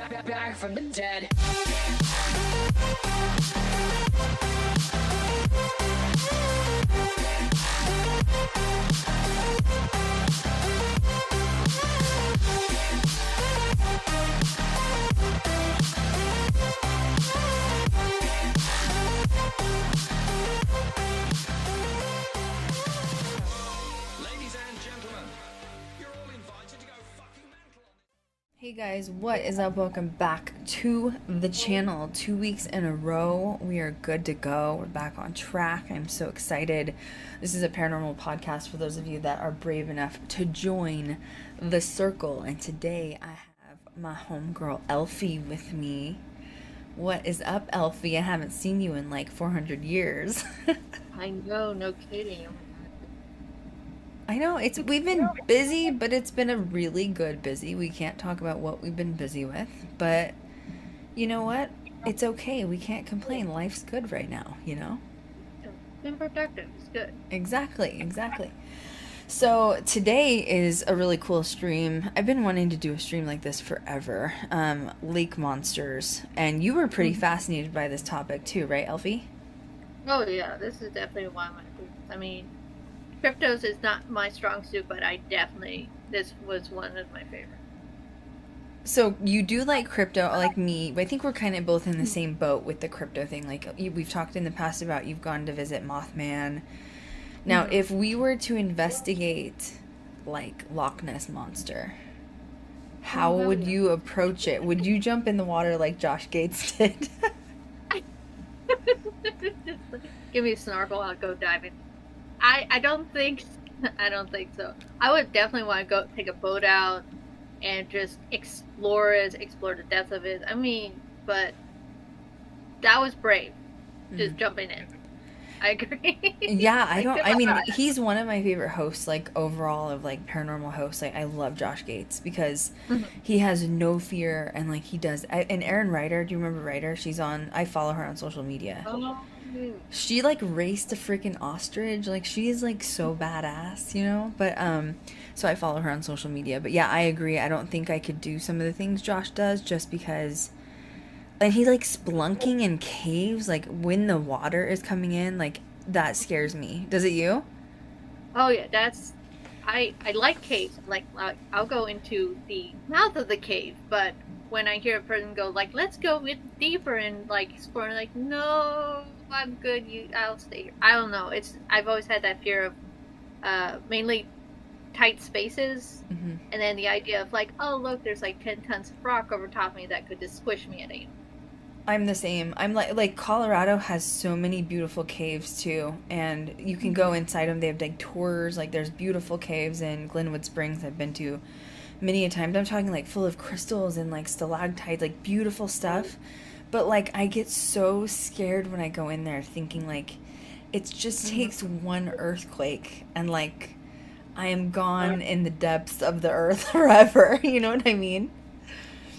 back from the dead. Hey guys, what is up? Welcome back to the channel. 2 weeks in a row. We are good to go. We're back on track. I'm so excited. This is a paranormal podcast for those of you that are brave enough to join the circle. And today I have my homegirl Elfie with me. What is up, Elfie? I haven't seen you in like 400 years. I know, no kidding. I know, we've been busy, but it's been a really good busy. We can't talk about what we've been busy with, but you know what? It's okay. We can't complain. Life's good right now, you know? Been productive. It's good. Exactly. So today is a really cool stream. I've been wanting to do a stream like this forever. Lake monsters. And you were pretty fascinated by this topic too, right, Elfie? Oh yeah, this is definitely one of my favorites. I mean, cryptos is not my strong suit, but this was one of my favorites. So you do like crypto, like me, but I think we're kind of both in the same boat with the crypto thing. Like we've talked in the past about you've gone to visit Mothman. Now, if we were to investigate like Loch Ness Monster, how would you approach it? Would you jump in the water like Josh Gates did? Give me a snorkel, I'll go diving. I don't think so. I would definitely want to go take a boat out and just explore the depth of it. I mean, but that was brave, just jumping in. I agree. Yeah, I mean, he's one of my favorite hosts, like, overall, of, like, paranormal hosts. Like, I love Josh Gates because he has no fear, and, like, he does. And Erin Ryder, do you remember Ryder? I follow her on social media. Oh. She, like, raced a freaking ostrich. Like, she is, like, so badass, you know? But, so I follow her on social media. But, yeah, I agree. I don't think I could do some of the things Josh does just because... And he, like, spelunking in caves, like, when the water is coming in, like, that scares me. Does it you? Oh, yeah, I like caves. Like, I'll go into the mouth of the cave, but when I hear a person go, like, let's go deeper and, like, explore, I'm like, no, I'm good, I'll stay here. I don't know, I've always had that fear of, mainly tight spaces, and then the idea of, like, oh, look, there's, like, 10 tons of rock over top of me that could just squish me at any moment. I'm the same. I'm like Colorado has so many beautiful caves too, and you can go inside them. They have like tours. Like there's beautiful caves in Glenwood Springs I've been to many a times. I'm talking like full of crystals and like stalactites, like beautiful stuff. But like I get so scared when I go in there, thinking like it just takes one earthquake and like I am gone in the depths of the earth forever. You know what I mean?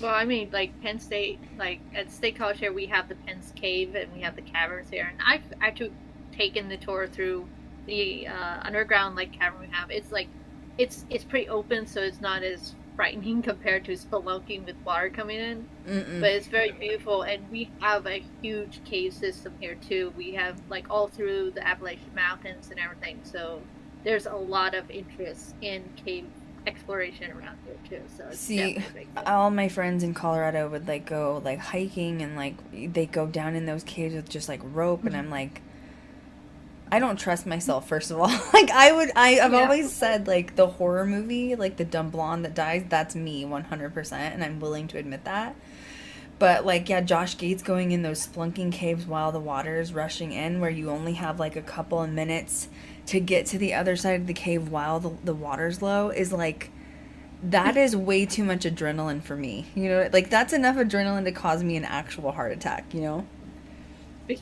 Well, I mean, like, Penn State, like, at State College here, we have the Penn's Cave, and we have the caverns here, and I've actually taken the tour through the underground, like, cavern we have. It's, like, it's pretty open, so it's not as frightening compared to spelunking with water coming in, but it's very beautiful, and we have a huge cave system here, too. We have, like, all through the Appalachian Mountains and everything, so there's a lot of interest in cave exploration around here too. So see, all my friends in Colorado would like go like hiking and like they go down in those caves with just like rope, and I'm like, I don't trust myself, first of all. Like I've always said like the horror movie, like the dumb blonde that dies, that's me 100%, and I'm willing to admit that. But like, yeah, Josh Gates going in those splunking caves while the water is rushing in, where you only have like a couple of minutes to get to the other side of the cave while the water's low, is like, that is way too much adrenaline for me. You know, like that's enough adrenaline to cause me an actual heart attack, you know? It's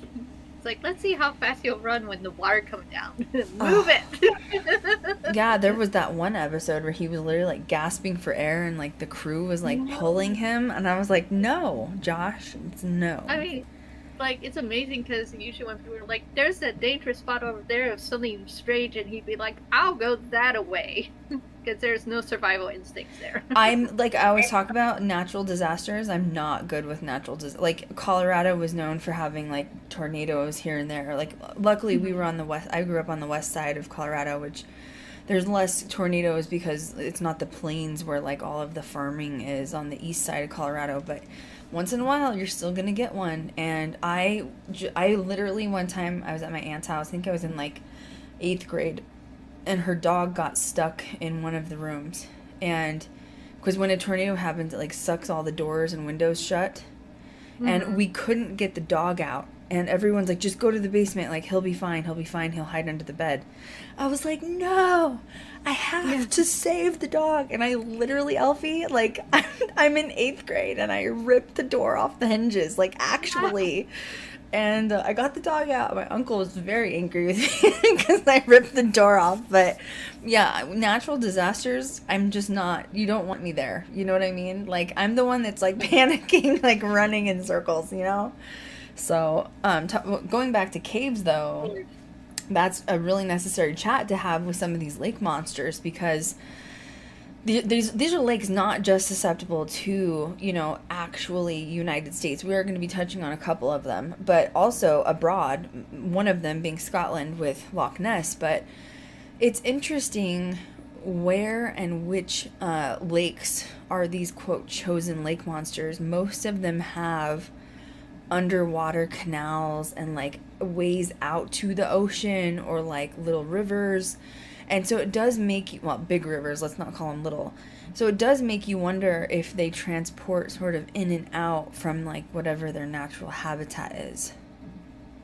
like, let's see how fast you'll run when the water comes down. Move it. Yeah, there was that one episode where he was literally like gasping for air and like the crew was like pulling him, and I was like, no, Josh, it's no. I mean, like, it's amazing because usually when people are like, there's that dangerous spot over there of something strange, and he'd be like, I'll go that away. because there's no survival instincts there. I'm like, I always talk about natural disasters. I'm not good with like Colorado was known for having like tornadoes here and there. Like luckily we were on the west. I grew up on the west side of Colorado, which there's less tornadoes because it's not the plains where like all of the farming is on the east side of Colorado. But once in a while you're still gonna get one. And I literally one time I was at my aunt's house. I think I was in like 8th grade, and her dog got stuck in one of the rooms. And because when a tornado happens, it like sucks all the doors and windows shut. And we couldn't get the dog out. And everyone's like, just go to the basement. Like, he'll be fine. He'll be fine. He'll hide under the bed. I was like, no, I have to save the dog. And I literally, Elfie, like, I'm in 8th grade and I ripped the door off the hinges, like, actually. And I got the dog out. My uncle was very angry with me because I ripped the door off. But yeah, natural disasters, I'm just not, you don't want me there. You know what I mean? Like, I'm the one that's like panicking, like running in circles, you know? So, going back to caves though, that's a really necessary chat to have with some of these lake monsters, because these are lakes not just susceptible to, you know, actually United States. We are going to be touching on a couple of them, but also abroad, one of them being Scotland with Loch Ness. But it's interesting where and which lakes are these, quote, chosen lake monsters. Most of them have underwater canals and like ways out to the ocean, or like little rivers. And so it does make you, well, big rivers, let's not call them little. So it does make you wonder if they transport sort of in and out from like whatever their natural habitat is.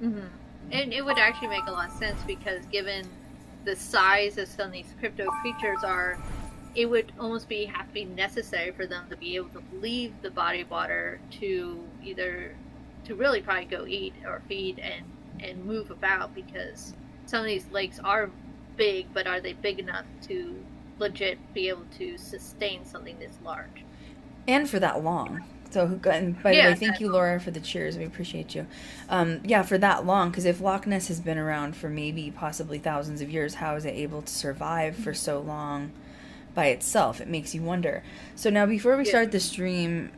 And it would actually make a lot of sense, because given the size of some of these crypto creatures are, it would almost have to be necessary for them to be able to leave the body of water to either to really probably go eat or feed and move about, because some of these lakes are big, but are they big enough to legit be able to sustain something this large and for that long? So, and by the way, thank you, Laura, for the cheers. We appreciate you. Yeah, for that long, because if Loch Ness has been around for maybe possibly thousands of years, how is it able to survive for so long by itself? It makes you wonder. So now, before we start the stream,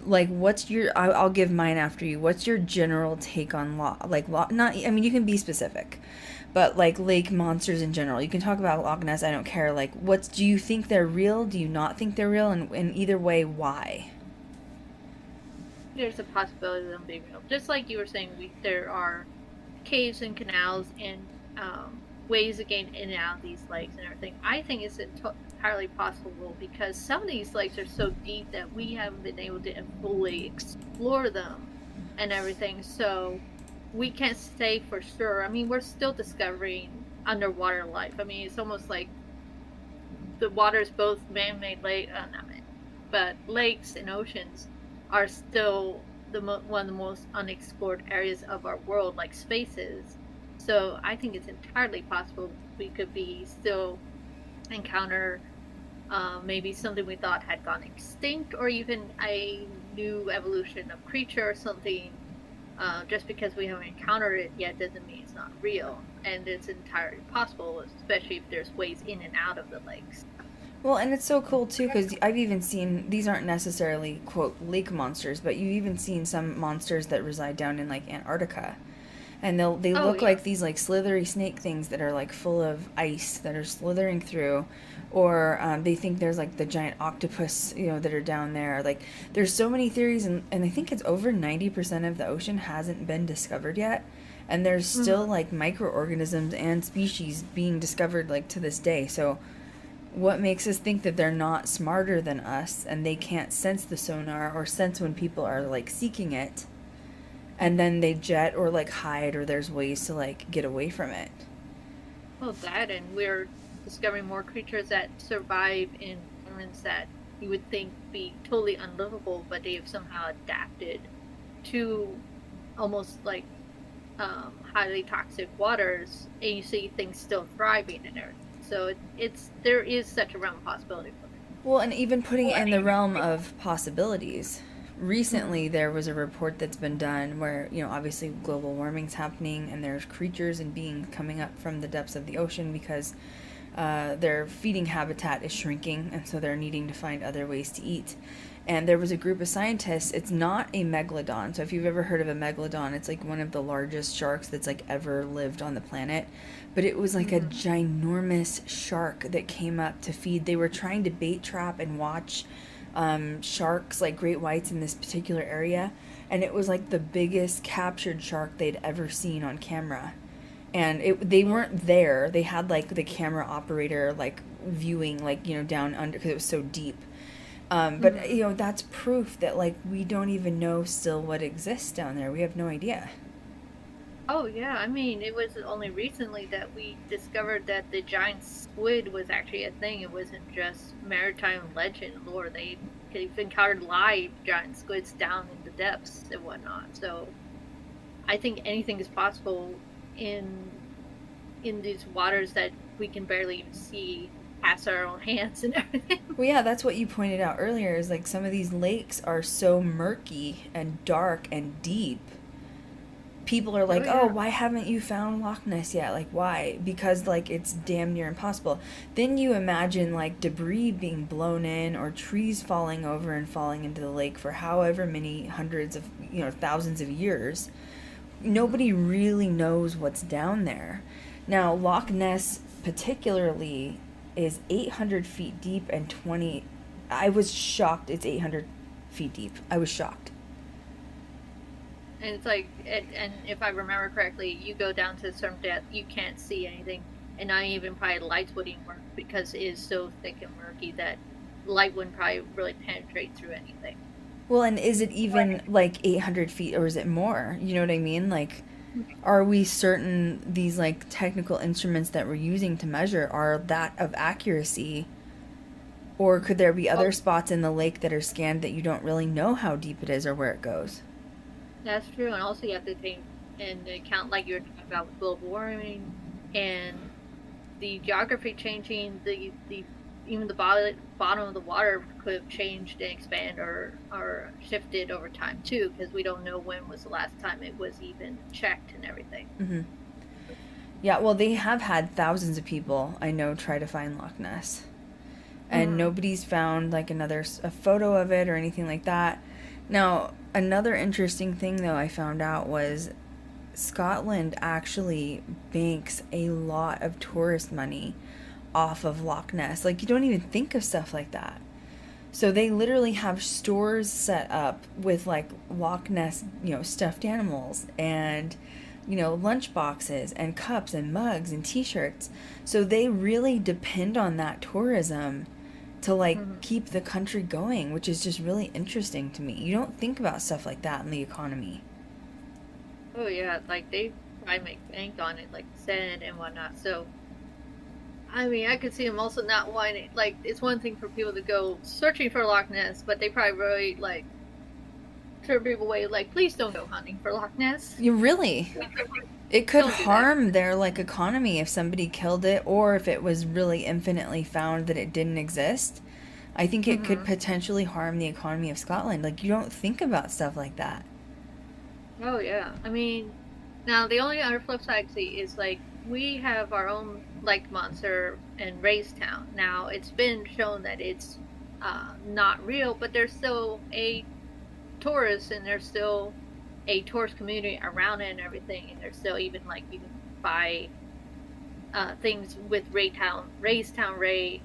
like, what's your, I'll give mine after you. What's your general take on not, I mean, you can be specific, but like lake monsters in general. You can talk about Loch Ness, I don't care. Like, do you think they're real? Do you not think they're real? And either way, why? There's a possibility of them being real. Just like you were saying, there are caves and canals and ways of getting in and out of these lakes and everything. I think it's entirely possible, because some of these lakes are so deep that we haven't been able to fully explore them and everything. So we can't say for sure. I mean, we're still discovering underwater life. I mean, it's almost like the water is both man-made but lakes and oceans are still one of the most unexplored areas of our world, like spaces. So I think it's entirely possible we could be still encounter maybe something we thought had gone extinct, or even a new evolution of creature or something. Just because we haven't encountered it yet doesn't mean it's not real, and it's entirely possible, especially if there's ways in and out of the lakes. Well, and it's so cool too, because I've even seen, these aren't necessarily, quote, lake monsters, but you've even seen some monsters that reside down in like Antarctica, and they look like these like slithery snake things that are like full of ice that are slithering through, or they think there's like the giant octopus, you know, that are down there. Like, there's so many theories, and I think it's over 90% of the ocean hasn't been discovered yet, and there's still like microorganisms and species being discovered like to this day. So what makes us think that they're not smarter than us and they can't sense the sonar or sense when people are like seeking it, and then they jet or like hide, or there's ways to like get away from it? Well, that, and we're discovering more creatures that survive in environments that you would think be totally unlivable, but they have somehow adapted to almost like highly toxic waters, and you see things still thriving in there. So there is such a realm of possibility for it. Well, and even putting it in the realm of possibilities, recently there was a report that's been done where, you know, obviously global warming's happening, and there's creatures and beings coming up from the depths of the ocean because Their feeding habitat is shrinking, and so they're needing to find other ways to eat. And there was a group of scientists. It's not a megalodon. So if you've ever heard of a megalodon, it's like one of the largest sharks that's like ever lived on the planet. But it was like a ginormous shark that came up to feed. They were trying to bait trap and watch sharks, like great whites, in this particular area. And it was like the biggest captured shark they'd ever seen on camera. And they weren't there. They had like the camera operator like viewing, like, you know, down under, because it was so deep. But, you know, that's proof that, like, we don't even know still what exists down there. We have no idea. Oh, yeah. I mean, it was only recently that we discovered that the giant squid was actually a thing. It wasn't just maritime legend lore. They've encountered live giant squids down in the depths and whatnot. So I think anything is possible in these waters that we can barely even see past our own hands and everything. Well, yeah, that's what you pointed out earlier, is like some of these lakes are so murky and dark and deep. People are like, oh, why haven't you found Loch Ness yet? Like, why? Because, like, it's damn near impossible. Then you imagine, like, debris being blown in or trees falling over and falling into the lake for however many hundreds of, you know, thousands of years. Nobody really knows what's down there. Now, Loch Ness particularly is 800 feet deep and 20... I was shocked it's 800 feet deep. I was shocked. And it's like, and if I remember correctly, you go down to a certain depth, you can't see anything. And not even probably lights wouldn't even work because it is so thick and murky that light wouldn't probably really penetrate through anything. Well, and is it even like 800 feet or is it more? You know what I mean? Like, are we certain these like technical instruments that we're using to measure are that of accuracy? Or could there be other spots in the lake that are scanned that you don't really know how deep it is or where it goes? That's true. And also you have to take into account, like you were talking about with global warming and the geography changing, the even the bottom of the water could have changed and expanded or shifted over time too, because we don't know when was the last time it was even checked and everything. Mm-hmm. Yeah, well, they have had thousands of people, I know, try to find Loch Ness. And nobody's found, like, a photo of it or anything like that. Now, another interesting thing, though, I found out was Scotland actually banks a lot of tourist money off of Loch Ness. Like, you don't even think of stuff like that. So they literally have stores set up with, like, Loch Ness, you know, stuffed animals and, you know, lunch boxes and cups and mugs and t-shirts. So they really depend on that tourism to, like, keep the country going, which is just really interesting to me. You don't think about stuff like that in the economy. Oh, yeah. Like, they probably make bank on it, like you said, and whatnot. So, I mean, I could see them also not wanting, like, it's one thing for people to go searching for Loch Ness, but they probably really, like, turn people away, like, please don't go hunting for Loch Ness. You really? It could harm their, like, economy if somebody killed it, or if it was really infinitely found that it didn't exist. I think it could potentially harm the economy of Scotland. Like, you don't think about stuff like that. Oh, yeah. I mean, now, the only other flip side I see is, like, we have our own lake monster in Raystown. Now, it's been shown that it's not real, but there's still a tourist, and there's still a tourist community around it and everything, and there's still even, like, you can buy things with Raystown Ray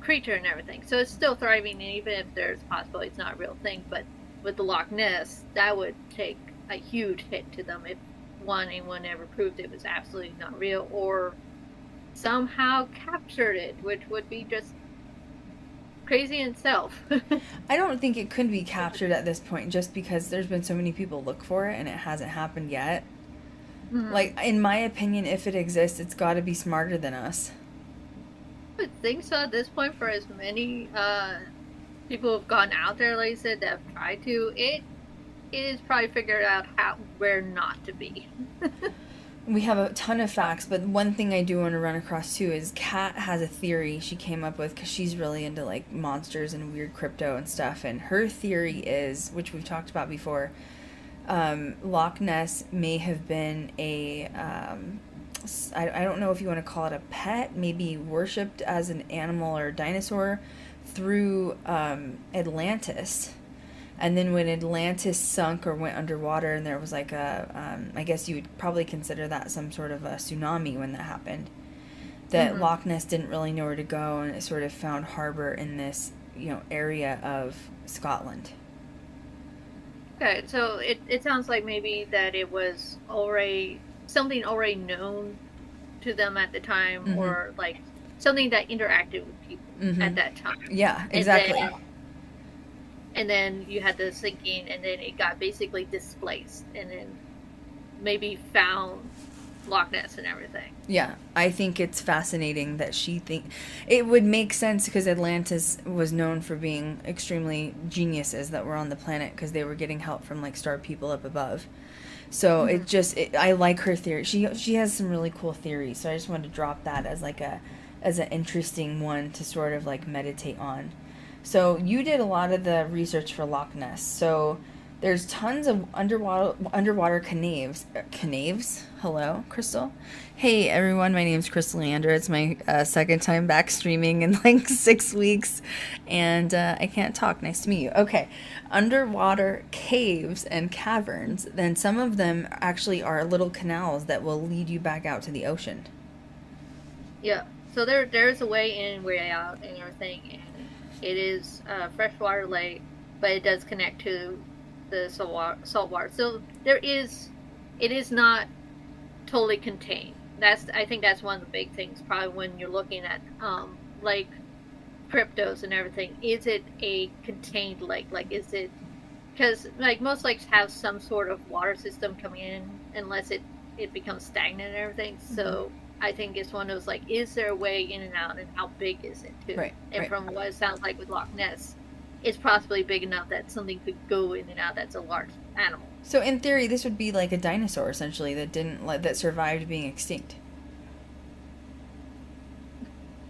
creature and everything. So it's still thriving, and even if there's a possibility it's not a real thing, but with the Loch Ness, that would take a huge hit to them if anyone ever proved it was absolutely not real or somehow captured it, which would be just crazy in itself. I don't think it could be captured at this point just because there's been so many people look for it and it hasn't happened yet. Like, in my opinion, if it exists, it's got to be smarter than us. I would think so at this point, for as many people who have gone out there, like I said, that have tried to. It is probably figured out where not to be. We have a ton of facts, but one thing I do want to run across too is Kat has a theory she came up with because she's really into, like, monsters and weird crypto and stuff, and her theory is, which we've talked about before, Loch Ness may have been I don't know if you want to call it a pet, maybe worshipped as an animal or dinosaur through Atlantis. And then when Atlantis sunk or went underwater, and there was like I guess you would probably consider that some sort of a tsunami when that happened, that Loch Ness didn't really know where to go, and it sort of found harbor in this, area of Scotland. Okay, so it sounds like maybe that it was already something already known to them at the time, or like something that interacted with people at that time. Yeah, exactly. And then you had the sinking, and then it got basically displaced, and then maybe found Loch Ness and everything. Yeah, I think it's fascinating that it would make sense, because Atlantis was known for being extremely geniuses that were on the planet, because they were getting help from like star people up above. So I like her theory. She has some really cool theories. So I just wanted to drop that as an interesting one to sort of like meditate on. So you did a lot of the research for Loch Ness. So there's tons of underwater caves. Caves? Hello, Krystal? Hey, everyone. My name's Krystal Leandra. It's my second time back streaming in like 6 weeks. And I can't talk. Nice to meet you. Okay. Underwater caves and caverns. Then some of them actually are little canals that will lead you back out to the ocean. Yeah. So there's a way in, way out, and everything. And it is a freshwater lake, but it does connect to the salt water. So it is not totally contained. I think that's one of the big things, probably when you're looking at like cryptos and everything. Is it a contained lake? Like, is it, because like most lakes have some sort of water system coming in, unless it becomes stagnant and everything. So I think it's one of those, like, is there a way in and out, and how big is it too? Right. And from what it sounds like with Loch Ness, it's possibly big enough that something could go in and out that's a large animal. So in theory, this would be like a dinosaur, essentially, that survived being extinct.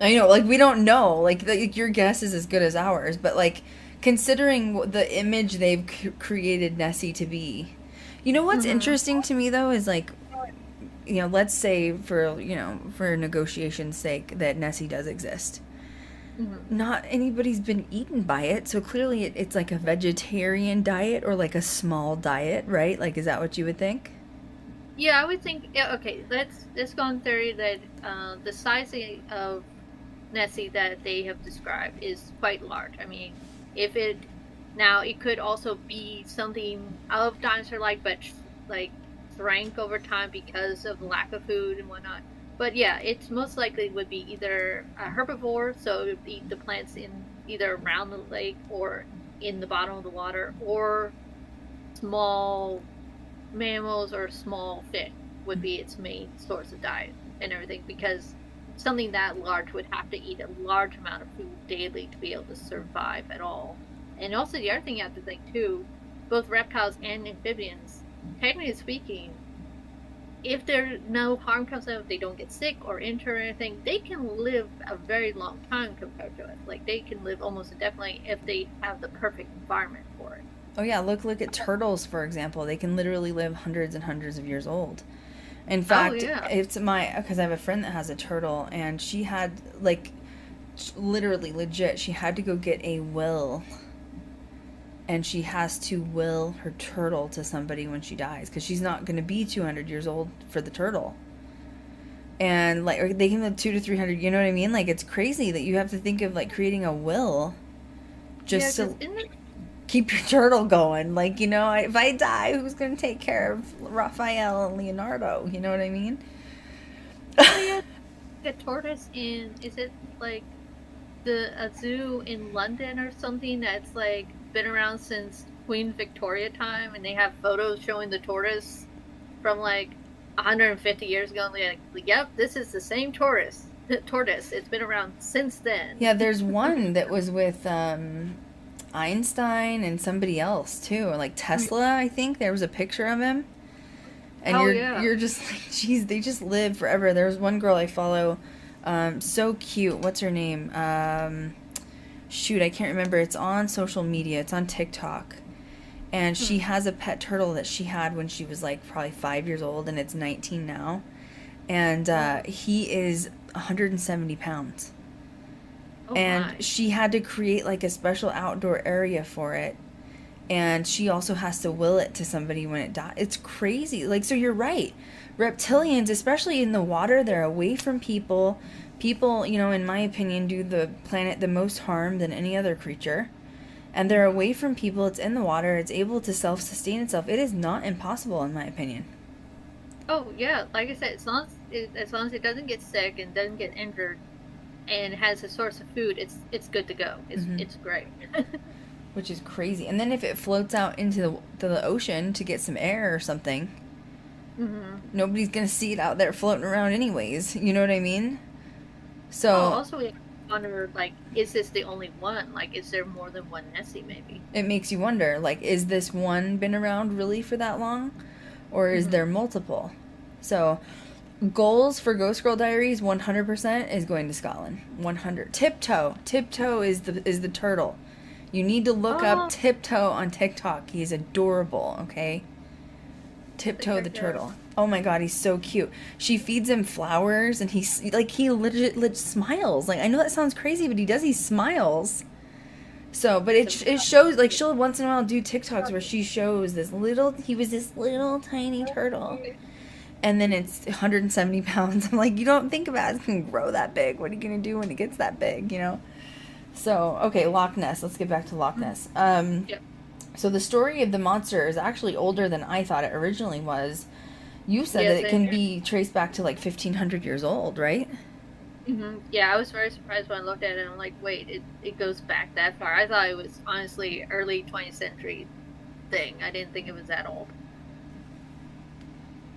I know, like, we don't know. Like, your guess is as good as ours, but like, considering the image they've created Nessie to be, what's interesting to me though is like, let's say for negotiation's sake that Nessie does exist. Not anybody's been eaten by it, so clearly it's like a vegetarian diet or like a small diet, right? Like, is that what you would think? Yeah, I would think. Yeah, okay, let's go on theory that the size of Nessie that they have described is quite large. I mean, it could also be something of dinosaur-like, but like shrank over time because of lack of food and whatnot. But yeah, it's most likely would be either a herbivore, so it would eat the plants in either around the lake or in the bottom of the water, or small mammals or small fish would be its main source of diet and everything, because something that large would have to eat a large amount of food daily to be able to survive at all. And also the other thing you have to think too, both reptiles and amphibians, technically speaking, if there no harm comes out, if they don't get sick or injured or anything, they can live a very long time compared to us. Like, they can live almost indefinitely if they have the perfect environment for it. Oh yeah, look at turtles, for example. They can literally live hundreds and hundreds of years old. In fact, it's because I have a friend that has a turtle, and she had, like, literally legit, she had to go get a will, and she has to will her turtle to somebody when she dies, because she's not going to be 200 years old for the turtle. And like, they can live 200 to 300. You know what I mean? Like, it's crazy that you have to think of like creating a will just to keep your turtle going. Like, if I die, who's going to take care of Raphael and Leonardo? You know what I mean? Oh yeah, the tortoise is it like a zoo in London or something that's like been around since Queen Victoria time, and they have photos showing the tortoise from like 150 years ago, and they're like, yep, this is the same tortoise. It's been around since then. Yeah, there's one that was with Einstein and somebody else too, like Tesla. I think there was a picture of him, and you're just like, geez, they just live forever. There was one girl I follow, so cute. What's her name? Shoot, I can't remember. It's on social media. It's on TikTok. And she has a pet turtle that she had when she was like probably 5 years old, and it's 19 now. and he is 170 pounds. Oh And my. she had to create like a special outdoor area for it. And she also has to will it to somebody when it dies. It's crazy. Like, so you're right. Reptilians, especially in the water, they're away from people. People, you know, in my opinion, do the planet the most harm than any other creature. And they're away from people. It's in the water. It's able to self-sustain itself. It is not impossible, in my opinion. Oh yeah, like I said, as long as it doesn't get sick and doesn't get injured, and has a source of food, it's good to go. It's great. Which is crazy. And then if it floats out into the ocean to get some air or something, nobody's going to see it out there floating around anyways. You know what I mean? So also we wonder, like, is this the only one? Like, is there more than one Nessie, maybe? it makes you wonder, like, is this one been around really for that long? Or is there multiple? So, goals for Ghost Girl Diaries, 100% is going to Scotland. 100. Tiptoe. Tiptoe is the turtle. You need to look up Tiptoe on TikTok. He's adorable, okay? Tiptoe the turtle. Oh my god, he's so cute. She feeds him flowers, and he legit smiles. Like, I know that sounds crazy, but he smiles. So, but it shows, like, she'll once in a while do TikToks where she shows he was this little tiny turtle. And then it's 170 pounds. I'm like, you don't think about it. It's going to grow that big. What are you going to do when it gets that big, you know? So, okay, Loch Ness. Let's get back to Loch Ness. So the story of the monster is actually older than I thought it originally was. You said that it can be traced back to like 1,500 years old, right? Yeah, I was very surprised when I looked at it. I'm like, wait, it goes back that far. I thought it was honestly early 20th century thing. I didn't think it was that old.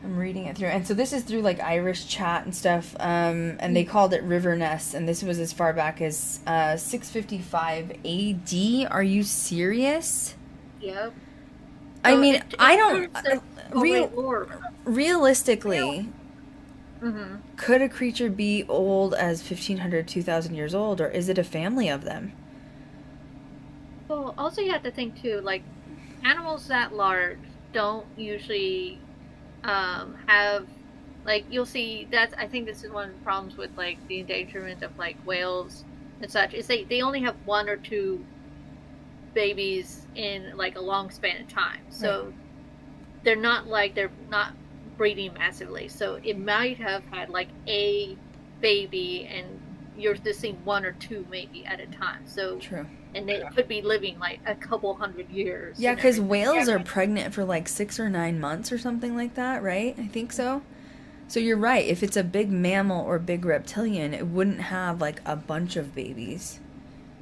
I'm reading it through. And so this is through like Irish chat and stuff. And they called it River Ness. And this was as far back as 655 AD. Are you serious? Yep. I mean, I don't... Realistically... Could a creature be old as 1,500, 2,000 years old, or is it a family of them? Well, also you have to think too, like, animals that large don't usually have, like, you'll see, I think this is one of the problems with, like, the endangerment of, like, whales and such, is they only have one or two babies in, like, a long span of time. So they're not breeding massively, so it might have had like a baby and you're just seeing one or two maybe at a time. So true. And they could be living like a couple hundred years. Yeah, because whales are pregnant for like 6 or 9 months or something like that, right? I think so. So you're right. If it's a big mammal or big reptilian, it wouldn't have like a bunch of babies.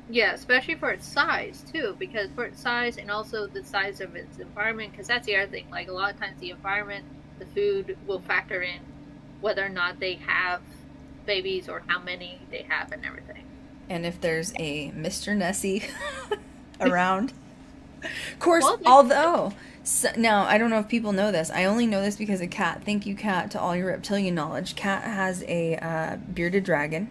Yeah, especially for its size too, because for its size and also the size of its environment, because that's the other thing. Like, a lot of times the environment, the food will factor in whether or not they have babies or how many they have and everything. And if there's a Mr. Nessie around. Of course, although... So, now, I don't know if people know this. I only know this because of Kat. Thank you, Kat, to all your reptilian knowledge. Kat has a bearded dragon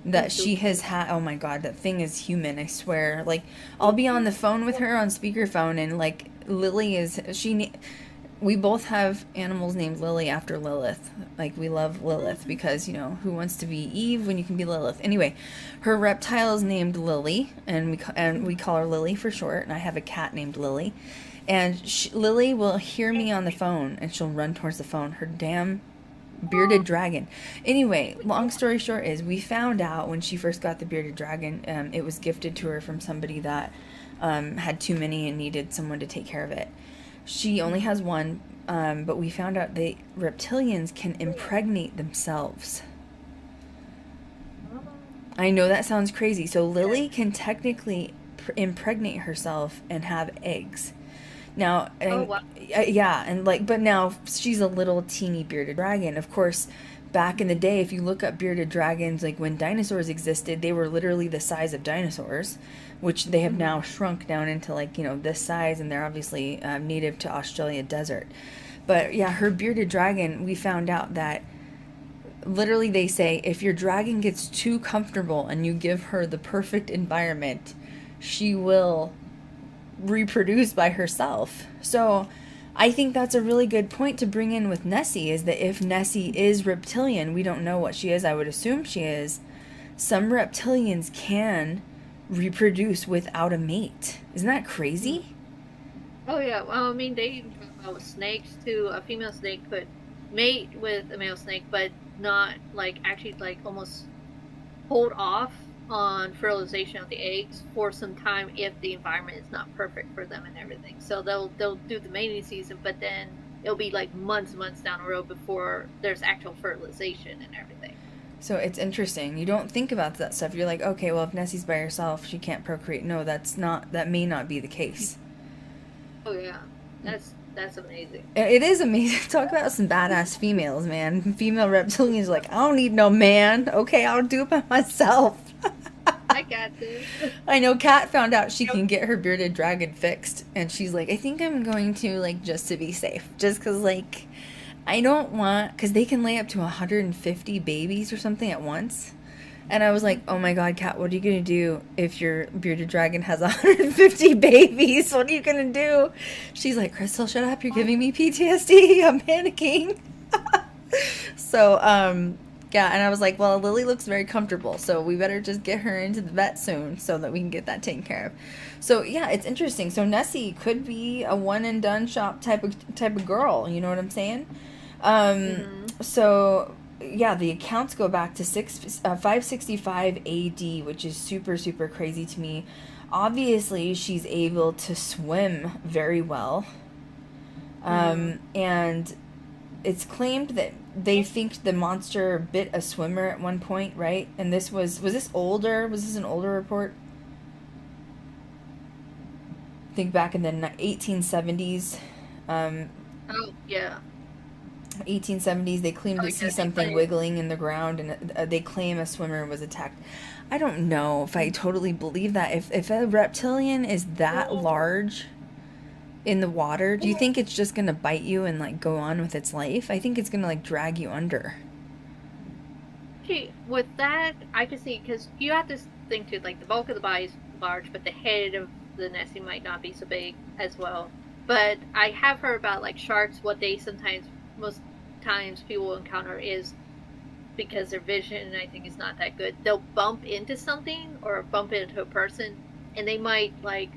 that she has had. Oh my god, that thing is human, I swear. Like, I'll be on the phone with her on speakerphone, and like, Lily is... We both have animals named Lily after Lilith. Like, we love Lilith because, you know, who wants to be Eve when you can be Lilith? Anyway, her reptile is named Lily, and we call her Lily for short, and I have a cat named Lily. And Lily will hear me on the phone, and she'll run towards the phone. Her damn bearded dragon. Anyway, long story short is we found out when she first got the bearded dragon, it was gifted to her from somebody that had too many and needed someone to take care of it. She only has one, but we found out that reptilians can impregnate themselves. I know that sounds crazy. So Lily can technically impregnate herself and have eggs. Now, but now she's a little teeny bearded dragon. Of course, back in the day, if you look up bearded dragons, like when dinosaurs existed, they were literally the size of dinosaurs, which they have now shrunk down into, like, you know, this size, and they're obviously native to Australia desert. But yeah, her bearded dragon, we found out that literally they say if your dragon gets too comfortable and you give her the perfect environment, she will reproduce by herself. So I think that's a really good point to bring in with Nessie, is that if Nessie is reptilian, we don't know what she is, I would assume she is. Some reptilians can reproduce without a mate. Isn't that crazy? Oh yeah, well, I mean, they with snakes too. A female snake could mate with a male snake, but not like actually like almost hold off on fertilization of the eggs for some time if the environment is not perfect for them and everything. So they'll do the mating season, but then it'll be like months down the road before there's actual fertilization and everything. So it's interesting. You don't think about that stuff. You're like, okay, well, if Nessie's by herself, she can't procreate. No, that may not be the case. Oh yeah, that's amazing. It is amazing. Talk about some badass females, man. Female reptilians like, I don't need no man. Okay, I'll do it by myself. I got this. I know Kat found out she can get her bearded dragon fixed, and she's like, I think I'm going to, like, just to be safe. Just because, like, I don't want, because they can lay up to 150 babies or something at once. And I was like, oh my god, Kat, what are you going to do if your bearded dragon has 150 babies? What are you going to do? She's like, Krystal, shut up. You're giving me PTSD. I'm panicking. So, yeah, and I was like, well, Lily looks very comfortable, so we better just get her into the vet soon so that we can get that taken care of. So, yeah, it's interesting. So Nessie could be a one-and-done shop type of girl, you know what I'm saying? So, yeah, the accounts go back to 565 AD, which is super, super crazy to me. Obviously, she's able to swim very well. And it's claimed that they think the monster bit a swimmer at one point, right? And this was this older? Was this an older report? I think back in the 1870s. Oh, yeah. 1870s, they claim to see something wiggling in the ground, and they claim a swimmer was attacked. I don't know if I totally believe that. If a reptilian is that large in the water, do you think it's just going to bite you and, like, go on with its life? I think it's going to, like, drag you under. Okay, with that, I can see, because you have to think, too, like, the bulk of the body is large, but the head of the Nessie might not be so big as well. But I have heard about, like, sharks, what they most times people encounter is because their vision, I think, is not that good. They'll bump into something or bump into a person, and they might, like,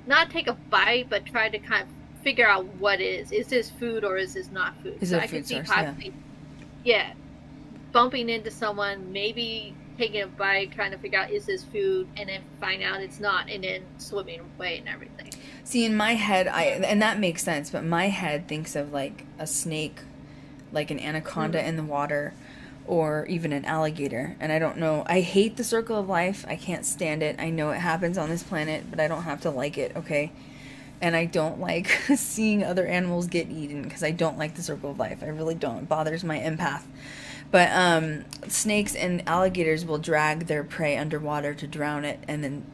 not take a bite, but try to kind of figure out what it is. Is this food or is this not food? Is it a food source? Yeah, bumping into someone, maybe taking a bite, trying to figure out is this food, and then find out it's not, and then swimming away and everything. See, in my head, and that makes sense, but my head thinks of, like, a snake, like an anaconda in the water, or even an alligator. And I don't know. I hate the circle of life. I can't stand it. I know it happens on this planet, but I don't have to like it, okay? And I don't like seeing other animals get eaten because I don't like the circle of life. I really don't. It bothers my empath. But snakes and alligators will drag their prey underwater to drown it, and then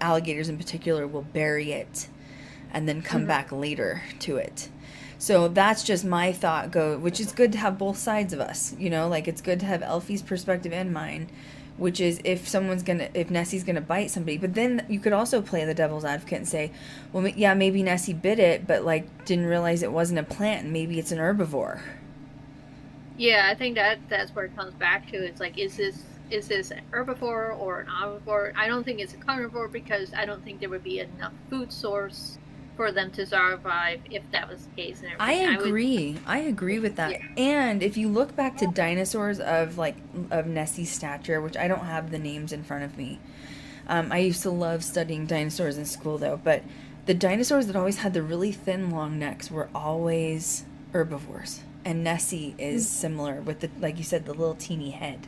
alligators in particular will bury it and then come back later to it. So that's just my thought which is good to have both sides of us, you know, like it's good to have Elfie's perspective and mine, which is if Nessie's gonna bite somebody. But then you could also play the devil's advocate and say, well, yeah, maybe Nessie bit it, but, like, didn't realize it wasn't a plant, and maybe it's an herbivore. Yeah, I think that's where it comes back to. It's like, is this an herbivore or an omnivore? I don't think it's a carnivore because I don't think there would be enough food source for them to survive if that was the case. And I agree with that. Yeah. And if you look back to dinosaurs of Nessie's stature, which I don't have the names in front of me. I used to love studying dinosaurs in school, though. But the dinosaurs that always had the really thin, long necks were always herbivores. And Nessie is similar with the, like you said, the little teeny head.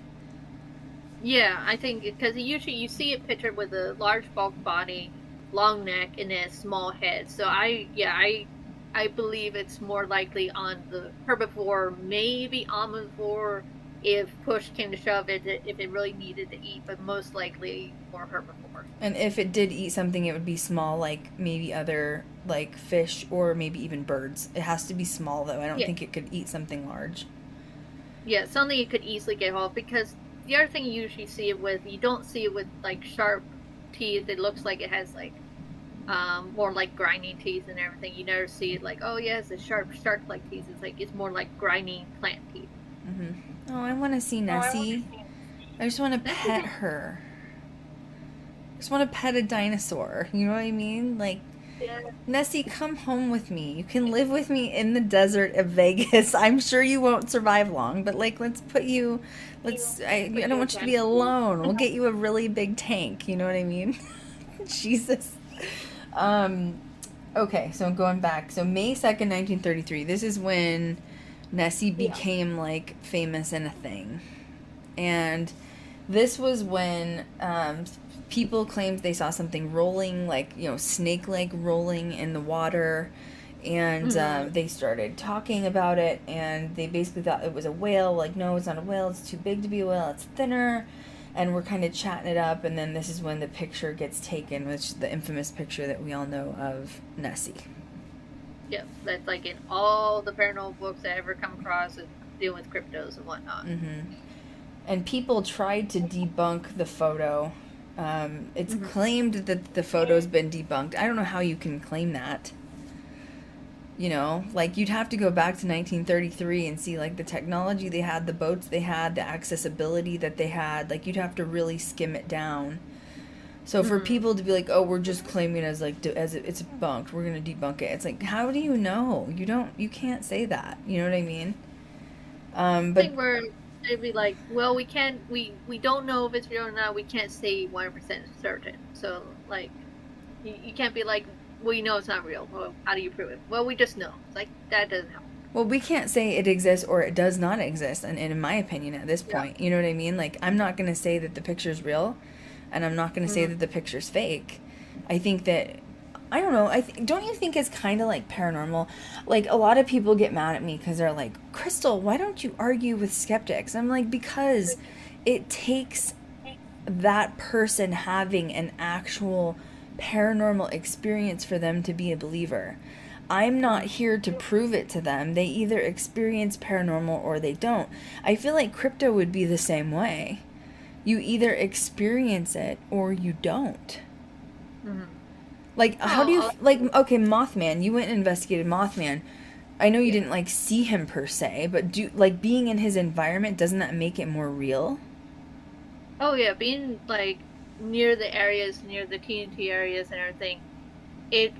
Yeah, I think because usually you see it pictured with a large bulk body, long neck, and then a small head. So I believe it's more likely on the herbivore, maybe omnivore, if push came to shove, if it really needed to eat, but most likely more herbivore. And if it did eat something, it would be small, like maybe other, like, fish or maybe even birds. It has to be small, though. I don't think it could eat something large. Yeah, something you could easily get hold of, because the other thing you usually see it with, you don't see it with, like, sharp teeth. It looks like it has, like, more like grinding teeth and everything. You never see it like, oh yes, the sharp like teeth. It's like it's more like grinding plant teeth. Oh, I want to see Nessie. I just want to pet her. I just want to pet a dinosaur. You know what I mean? Like, Yeah. Nessie, come home with me. You can live with me in the desert of Vegas. I'm sure you won't survive long, but like, let's put you. I don't want you to be alone. We'll get you a really big tank. You know what I mean? Jesus. Okay, so going back. So May 2nd, 1933. This is when Nessie became like famous and a thing. And this was when people claimed they saw something rolling, like, snake-like rolling in the water. And they started talking about it, and they basically thought it was a whale. Like, no, it's not a whale. It's too big to be a whale. It's thinner. And we're kind of chatting it up, and then this is when the picture gets taken, which is the infamous picture that we all know of Nessie. Yeah, that's like in all the paranormal books I ever come across and dealing with cryptos and whatnot. And people tried to debunk the photo. It's claimed that the photo's been debunked. I don't know how you can claim that. Like, you'd have to go back to 1933 and see, like, the technology they had, the boats they had, the accessibility that they had. Like, you'd have to really skim it down. So for people to be like, oh, we're just claiming it as, like, as it's debunked, we're going to debunk it. It's like, how do you know? You can't say that. You know what I mean? I think they'd be like, well, we don't know if it's real or not. We can't say 100% certain. So, like, you can't be like, well, you know it's not real. Well, how do you prove it? Well, we just know. It's like, that doesn't help. Well, we can't say it exists or it does not exist, and in my opinion, at this point, you know what I mean? Like, I'm not going to say that the picture's real, and I'm not going to say that the picture's fake. I think that, I don't know, don't you think it's kind of like paranormal? Like, a lot of people get mad at me because they're like, Krystal, why don't you argue with skeptics? I'm like, because it takes that person having an actual paranormal experience for them to be a believer. I'm not here to prove it to them. They either experience paranormal or they don't. I feel like crypto would be the same way. You either experience it or you don't. Like, how do you, like, okay, Mothman, you went and investigated Mothman. I know you didn't, like, see him per se, but being in his environment, doesn't that make it more real? Oh, yeah, being, like, near the TNT areas and everything, it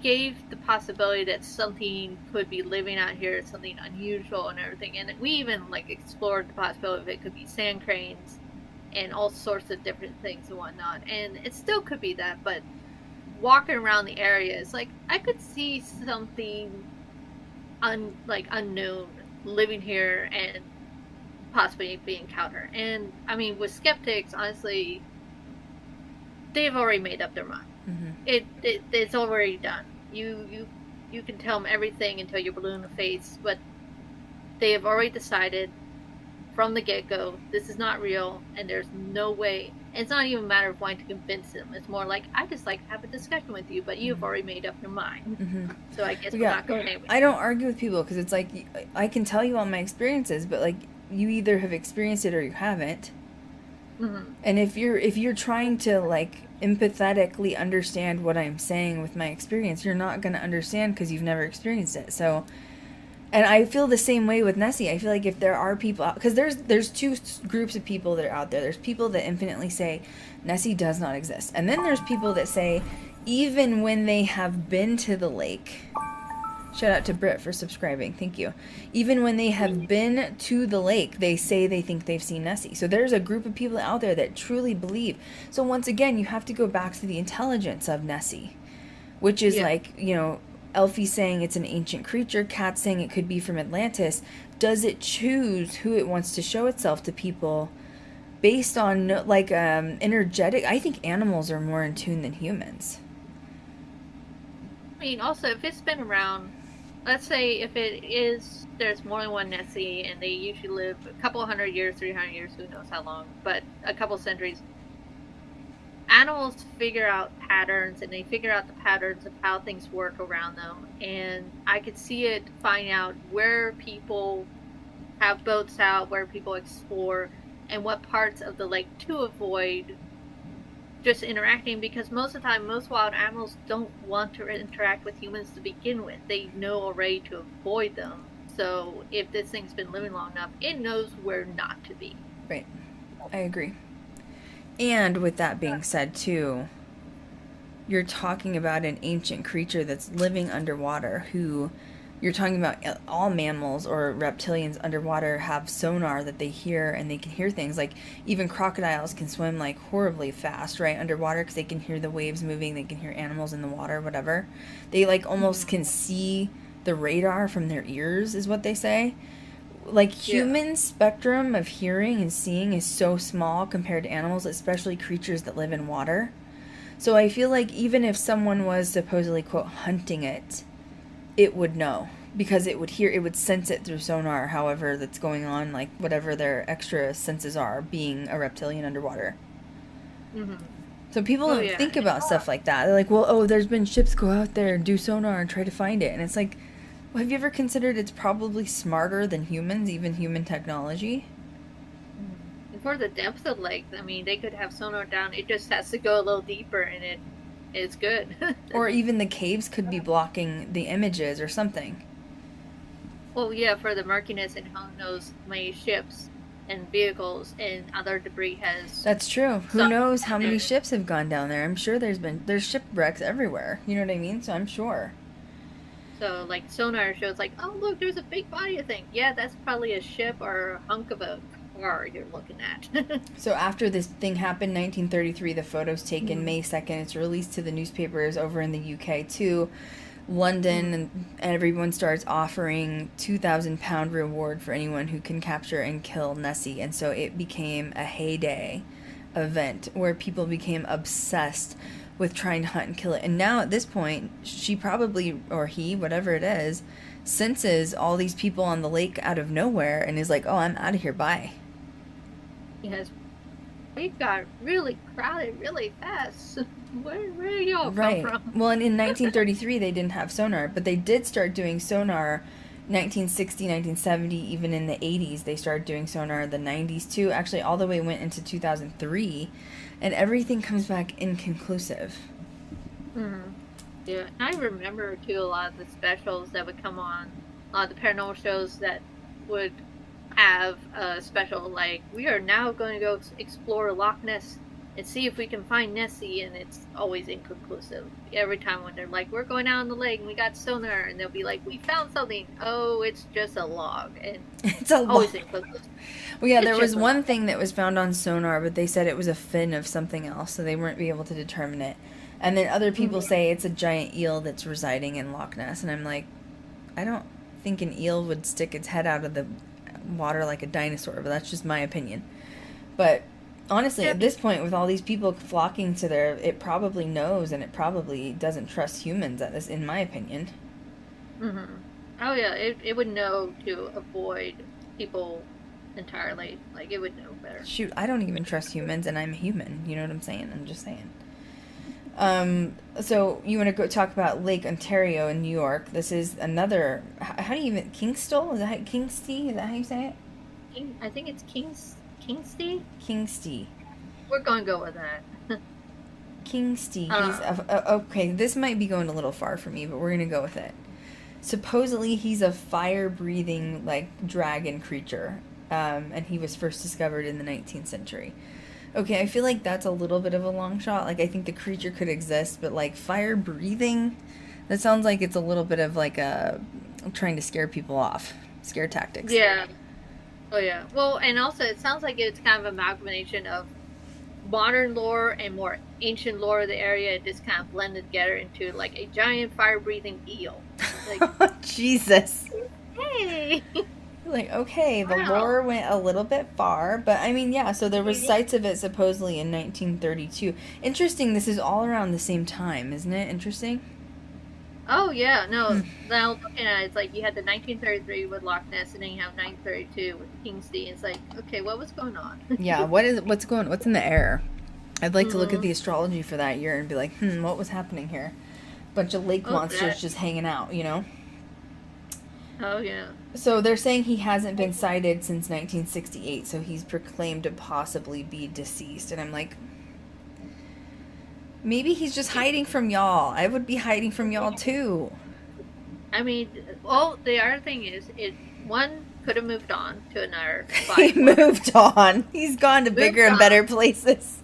gave the possibility that something could be living out here, something unusual and everything. And we even, like, explored the possibility of it could be sand cranes and all sorts of different things and whatnot. And it still could be that, but walking around the area, it's like, I could see something unknown living here and possibly be encountered. And I mean, with skeptics, honestly, they've already made up their mind. It's already done. You can tell them everything until you're blue in the face, but they have already decided from the get-go this is not real, and there's no way. It's not even a matter of wanting to convince them. It's more like, I just like to have a discussion with you, but you've already made up your mind. So I guess we're not going to. I don't argue with people because it's like, I can tell you all my experiences, but like, you either have experienced it or you haven't. And if you're trying to, like, empathetically understand what I'm saying with my experience, you're not going to understand because you've never experienced it. So, and I feel the same way with Nessie. I feel like if there are people out, because there's two groups of people that are out there. There's people that infinitely say Nessie does not exist, and then there's people that say even when they have been to the lake. Shout out to Britt for subscribing. Thank you. Even when they have been to the lake, they say they think they've seen Nessie. So there's a group of people out there that truly believe. So once again, you have to go back to the intelligence of Nessie, which is like, Elfie saying it's an ancient creature, Kat saying it could be from Atlantis. Does it choose who it wants to show itself to people based on, like, energetic? I think animals are more in tune than humans. I mean, also, if it's been around, let's say if there's more than one Nessie, and they usually live a couple 100 years, 300 years, who knows how long, but a couple centuries, animals figure out patterns, and they figure out the patterns of how things work around them. And I could see it, find out where people have boats out, where people explore, and what parts of the lake to avoid just interacting, because most of the time, most wild animals don't want to interact with humans to begin with. They know already to avoid them. So if this thing's been living long enough, it knows where not to be. Right. I agree. And with that being said, too, you're talking about an ancient creature that's living underwater who... You're talking about all mammals or reptilians underwater have sonar that they hear, and they can hear things. Like, even crocodiles can swim, like, horribly fast, right, underwater, because they can hear the waves moving, they can hear animals in the water, whatever. They, like, almost can see the radar from their ears, is what they say. Like, human spectrum of hearing and seeing is so small compared to animals, especially creatures that live in water. So I feel like even if someone was supposedly, quote, hunting it, it would know, because it would hear, it would sense it through sonar, however that's going on, like whatever their extra senses are, being a reptilian underwater. Mm-hmm. So people don't think about stuff like that. They're like, well, oh, there's been ships go out there and do sonar and try to find it. And it's like, well, have you ever considered it's probably smarter than humans, even human technology? For the depth of lake, I mean, they could have sonar down. It just has to go a little deeper, and it's good. Or even the caves could be blocking the images or something. Well, yeah, for the murkiness, and who knows, many ships and vehicles and other debris has... That's true. Who knows how many ships have gone down there? I'm sure there's shipwrecks everywhere. You know what I mean? So I'm sure. So, like, sonar shows, like, oh, look, there's a big body of thing. Yeah, that's probably a ship or a hunk of a car you're looking at. So after this thing happened, 1933, the photo's taken. May 2nd, it's released to the newspapers over in the UK too. London, and everyone starts offering £2,000 reward for anyone who can capture and kill Nessie. And so it became a heyday event where people became obsessed with trying to hunt and kill it. And now at this point, she probably, or he, whatever it is, senses all these people on the lake out of nowhere and is like, oh, I'm out of here, bye. Yes, we got really crowded really fast. Where do y'all come from? Well, and in 1933, they didn't have sonar, but they did start doing sonar 1960, 1970, even in the 80s. They started doing sonar in the 90s, too. Actually, all the way went into 2003, and everything comes back inconclusive. Mm-hmm. Yeah, I remember, too, a lot of the specials that would come on, a lot of the paranormal shows that would have a special, like, we are now going to go explore Loch Ness and see if we can find Nessie, and it's always inconclusive. Every time when they're like, we're going out on the lake and we got sonar, and they'll be like, we found something. Oh, it's just a log. And it's always inconclusive. Well, yeah, there was one thing that was found on sonar, but they said it was a fin of something else, so they weren't able to determine it. And then other people say it's a giant eel that's residing in Loch Ness, and I'm like, I don't think an eel would stick its head out of the water like a dinosaur, but that's just my opinion. But honestly, at this point, with all these people flocking to there, it probably knows, and it probably doesn't trust humans at this, in my opinion. Mm-hmm. Oh yeah, it would know to avoid people entirely. Like, it would know better. Shoot, I don't even trust humans, and I'm a human. You know what I'm saying? I'm just saying. So you want to go talk about Lake Ontario in New York. This is another, how do you even, Krystal? Is that Kingsty? Is that how you say it? I think it's Kingsty? Kingsty. We're going to go with that. Kingsty. Okay, this might be going a little far for me, but we're going to go with it. Supposedly he's a fire-breathing, like, dragon creature, and he was first discovered in the 19th century. Okay, I feel like that's a little bit of a long shot. Like, I think the creature could exist, but, like, fire breathing, that sounds like it's a little bit of, like, trying to scare people off. Scare tactics. Yeah. Oh, yeah. Well, and also, it sounds like it's kind of an amalgamation of modern lore and more ancient lore of the area. It just kind of blended together into, like, a giant fire-breathing eel. Like, Jesus. Hey! Like, okay, the lore went a little bit far, but I mean, yeah, so there was sites of it supposedly in 1932. Interesting, this is all around the same time, isn't it? Interesting? Oh, yeah, no, now looking at it, it's like you had the 1933 with Loch Ness, and then you have 1932 with Kingsty, and it's like, okay, what was going on? Yeah, what's in the air? I'd like to look at the astrology for that year and be like, what was happening here? Bunch of lake monsters just hanging out, you know? Oh, yeah. So they're saying he hasn't been sighted since 1968, so he's proclaimed to possibly be deceased. And I'm like, Maybe he's just hiding from y'all. I would be hiding from y'all too. I mean, well, the other thing is, one could have moved on to another He body. moved on. He's gone to bigger and better places.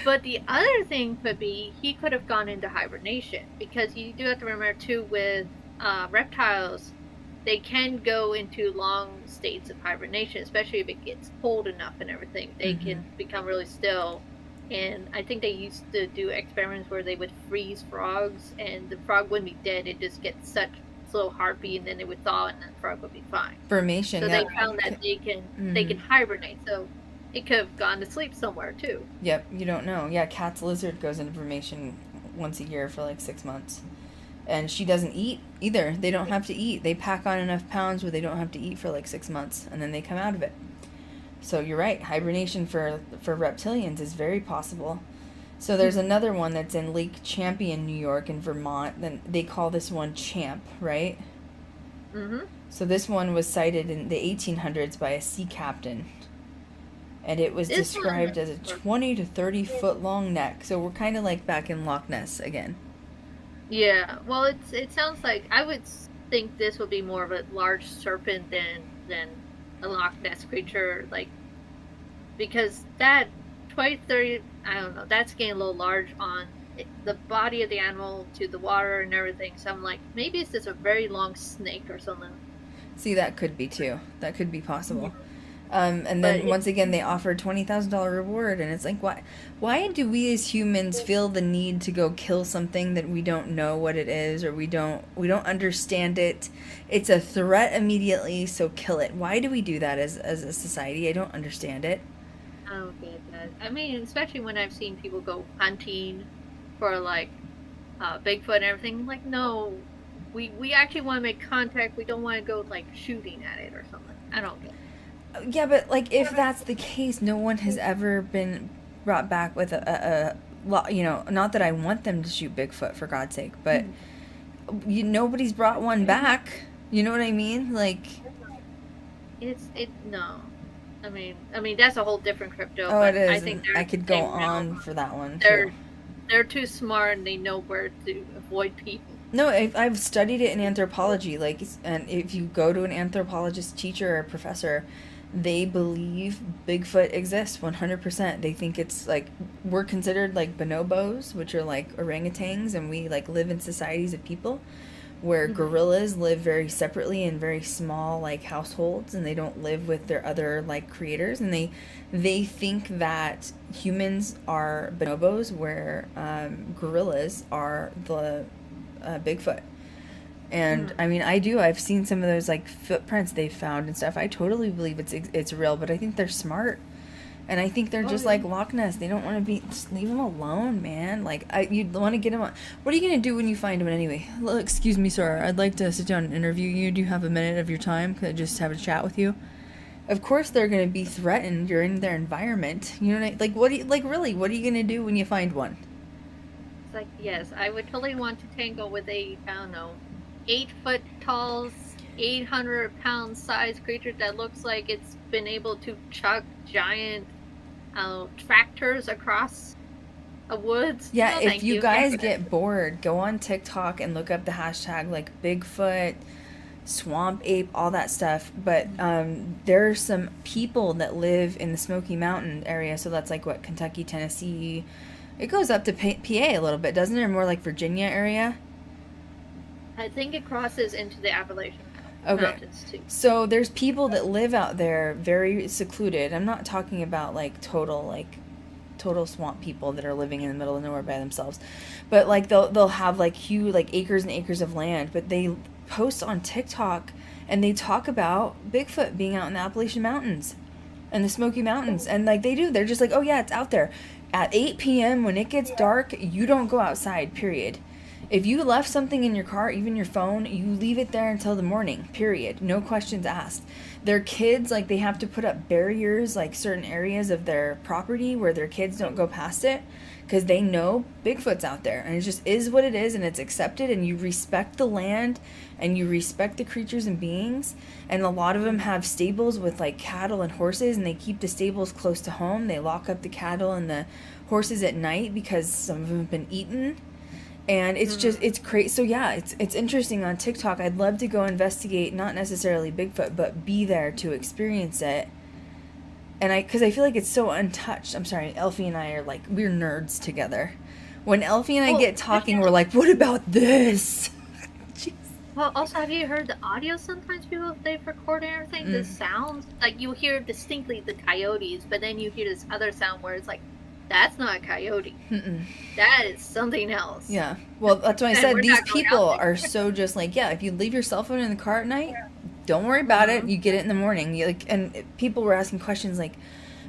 But the other thing could be he could have gone into hibernation, because you do have to remember too, with reptiles, they can go into long states of hibernation, especially if it gets cold enough and everything. They can become really still. And I think they used to do experiments where they would freeze frogs, and the frog wouldn't be dead. It just gets such slow heartbeat, and then it would thaw, and the frog would be fine. Formation. So they found that they can hibernate. So it could have gone to sleep somewhere too. Yep, you don't know. Yeah, cat's lizard goes into formation once a year for like 6 months. And she doesn't eat either. They don't have to eat. They pack on enough pounds where they don't have to eat for like 6 months, and then they come out of it. So you're right. Hibernation for reptilians is very possible. So there's another one that's in Lake Champion, New York, and Vermont. Then they call this one Champ, right? Mm-hmm. So this one was sighted in the 1800s by a sea captain. And it was described as a 20 to 30 foot long neck. So we're kind of like back in Loch Ness again. Yeah. Well, it sounds like, I would think this would be more of a large serpent than a Loch Ness creature, like, because that 20, 30, I don't know, that's getting a little large on the body of the animal to the water and everything. So I'm like, maybe it's just a very long snake or something. See, that could be too. That could be possible. And then once again, they offered $20,000 reward, and it's like, why do we as humans feel the need to go kill something that we don't know what it is, or we don't understand it? It's a threat immediately, so kill it. Why do we do that as a society? I don't understand it. I don't get that. I mean, especially when I've seen people go hunting for like Bigfoot and everything. Like, no, we actually want to make contact. We don't want to go like shooting at it or something. I don't get it. Yeah, but like if that's the case, no one has ever been brought back with a not that I want them to shoot Bigfoot, for God's sake, but nobody's brought one back. You know what I mean? Like, no. I mean that's a whole different crypto. Oh, but it is. I think I could go on for that one. They're too smart, and they know where to avoid people. No, I've studied it in anthropology. Like, and if you go to an anthropologist teacher or professor, they believe Bigfoot exists 100%. They think it's like, we're considered like bonobos, which are like orangutans, and we like live in societies of people, where gorillas live very separately in very small like households, and they don't live with their other like creators, and they think that humans are bonobos, where gorillas are the Bigfoot. And I mean, I've seen some of those like footprints they've found and stuff. I totally believe it's real, but I think they're smart, and I think they're just like Loch Ness. They don't want to be, just leave them alone, man. Like, you'd want to get them on. What are you gonna do when you find them anyway? Excuse me, sir, I'd like to sit down and interview you. Do you have a minute of your time? Could I just have a chat with you? Of course they're gonna be threatened. You're in their environment. You know what I, like? What are you gonna do when you find one? It's like, yes, I would totally want to tangle with a, I don't know, 8 foot tall, 800-pound size creature that looks like it's been able to chuck giant tractors across a woods. Yeah, no, if you guys get bored, go on TikTok and look up the hashtag like Bigfoot, swamp ape, all that stuff. But there are some people that live in the Smoky Mountain area, so that's like what, Kentucky, Tennessee. It goes up to PA a little bit, doesn't it? Or more like Virginia area. I think it crosses into the Appalachian Mountains too. So there's people that live out there very secluded. I'm not talking about like total swamp people that are living in the middle of nowhere by themselves, but like they'll have like huge like acres and acres of land, but they post on TikTok and they talk about Bigfoot being out in the Appalachian Mountains and the Smoky Mountains, and like they're just like, oh yeah, it's out there. At 8 p.m. when it gets dark, you don't go outside, period. If you left something in your car, even your phone, you leave it there until the morning, period. No questions asked. Their kids, like, they have to put up barriers, like certain areas of their property where their kids don't go past it, because they know Bigfoot's out there, and it just is what it is, and it's accepted, and you respect the land, and you respect the creatures and beings. And a lot of them have stables with like cattle and horses, and they keep the stables close to home. They lock up the cattle and the horses at night because some of them have been eaten. And it's just, it's crazy. So yeah, it's interesting on TikTok. I'd love to go investigate, not necessarily Bigfoot, but be there to experience it. And because I feel like it's so untouched. I'm sorry, Elfie and I are like, we're nerds together. When Elfie and I get talking, we're like, what about this? Well, also, have you heard the audio sometimes people, they've recorded everything? The sounds, like, you hear distinctly the coyotes, but then you hear this other sound where it's like, that's not a coyote. That is something else. Yeah. Well, that's why I said these people are so just like, yeah, if you leave your cell phone in the car at night, don't worry about it. You get it in the morning. You, like, and people were asking questions like,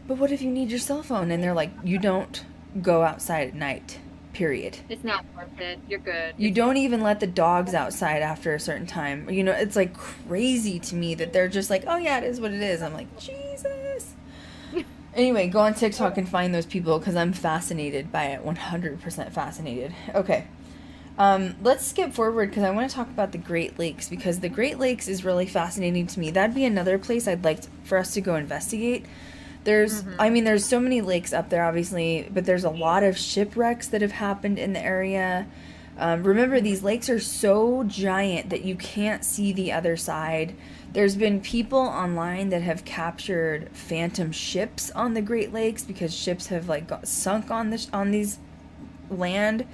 but what if you need your cell phone? And they're like, you don't go outside at night. Period. It's not worth it. You're good. You don't even let the dogs outside after a certain time. You know, it's like crazy to me that they're just like, oh yeah, it is what it is. I'm like, Jesus. Anyway, go on TikTok and find those people because I'm fascinated by it. 100% fascinated. Okay. Let's skip forward because I want to talk about the Great Lakes because the Great Lakes is really fascinating to me. That'd be another place I'd like for us to go investigate. There's, I mean, there's so many lakes up there, obviously, but there's a lot of shipwrecks that have happened in the area. Remember, these lakes are so giant that you can't see the other side. There's been people online that have captured phantom ships on the Great Lakes because ships have like got sunk on these land.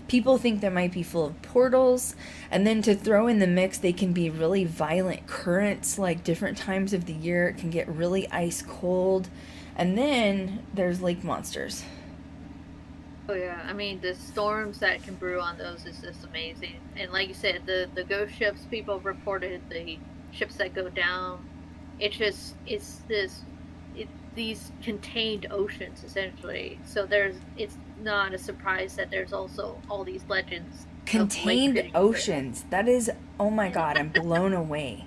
People think they might be full of portals, and then to throw in the mix, they can be really violent currents, like different times of the year. It can get really ice cold, and then there's lake monsters. Oh yeah, I mean the storms that can brew on those is just amazing. And like you said, the ghost ships, people reported the ships that go down. It's these contained oceans essentially. So it's not a surprise that there's also all these legends. Contained oceans. That is, oh my God, I'm blown away.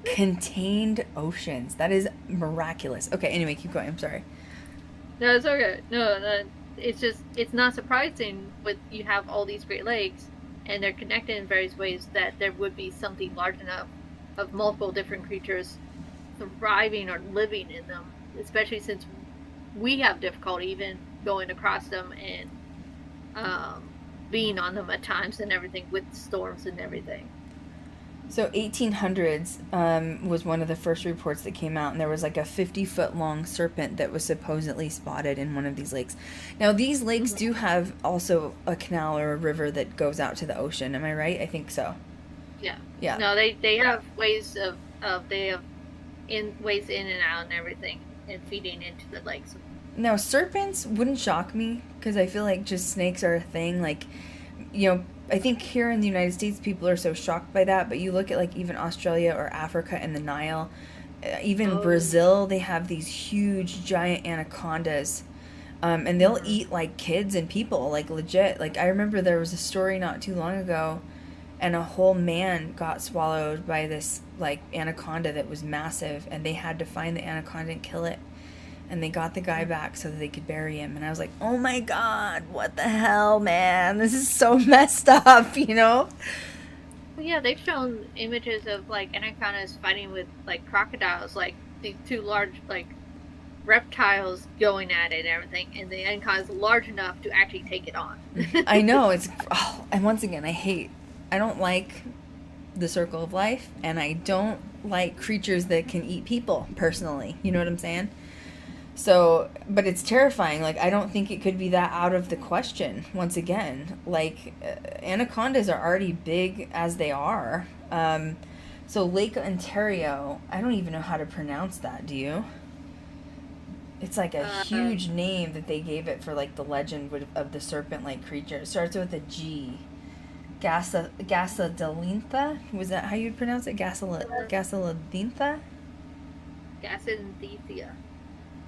Contained oceans. That is miraculous. Okay, anyway, keep going. I'm sorry. No, it's okay. No, it's just, it's not surprising with you have all these Great Lakes and they're connected in various ways that there would be something large enough of multiple different creatures thriving or living in them, especially since we have difficulty even going across them and being on them at times and everything with storms and everything. So 1800s was one of the first reports that came out, and there was like a 50-foot long serpent that was supposedly spotted in one of these lakes. Now these lakes do have also a canal or a river that goes out to the ocean. Am I right? I think so. Yeah. No, they have ways of they have ways in and out and everything and feeding into the lakes. Now serpents wouldn't shock me because I feel like just snakes are a thing. Like, you know, I think here in the United States people are so shocked by that, but you look at like even Australia or Africa and the Nile, even Brazil, they have these huge giant anacondas, and they'll eat like kids and people, like legit. Like I remember there was a story not too long ago, and a whole man got swallowed by this like anaconda that was massive, and they had to find the anaconda and kill it. And they got the guy back so that they could bury him. And I was like, oh my God, what the hell, man? This is so messed up, you know? Well, yeah, they've shown images of, like, anacondas fighting with, like, crocodiles, like, these two large, like, reptiles going at it and everything. And the anaconda is large enough to actually take it on. I know. And once again, I don't like the circle of life. And I don't like creatures that can eat people, personally. You know what I'm saying? So, but it's terrifying. Like, I don't think it could be that out of the question, once again. Like, anacondas are already big as they are. So Lake Ontario, I don't even know how to pronounce that, do you? It's like a huge name that they gave it for, like, the legend of the serpent-like creature. It starts with a G. Gasadalintha? Was that how you'd pronounce it? Gasaladintha? Gasadintha.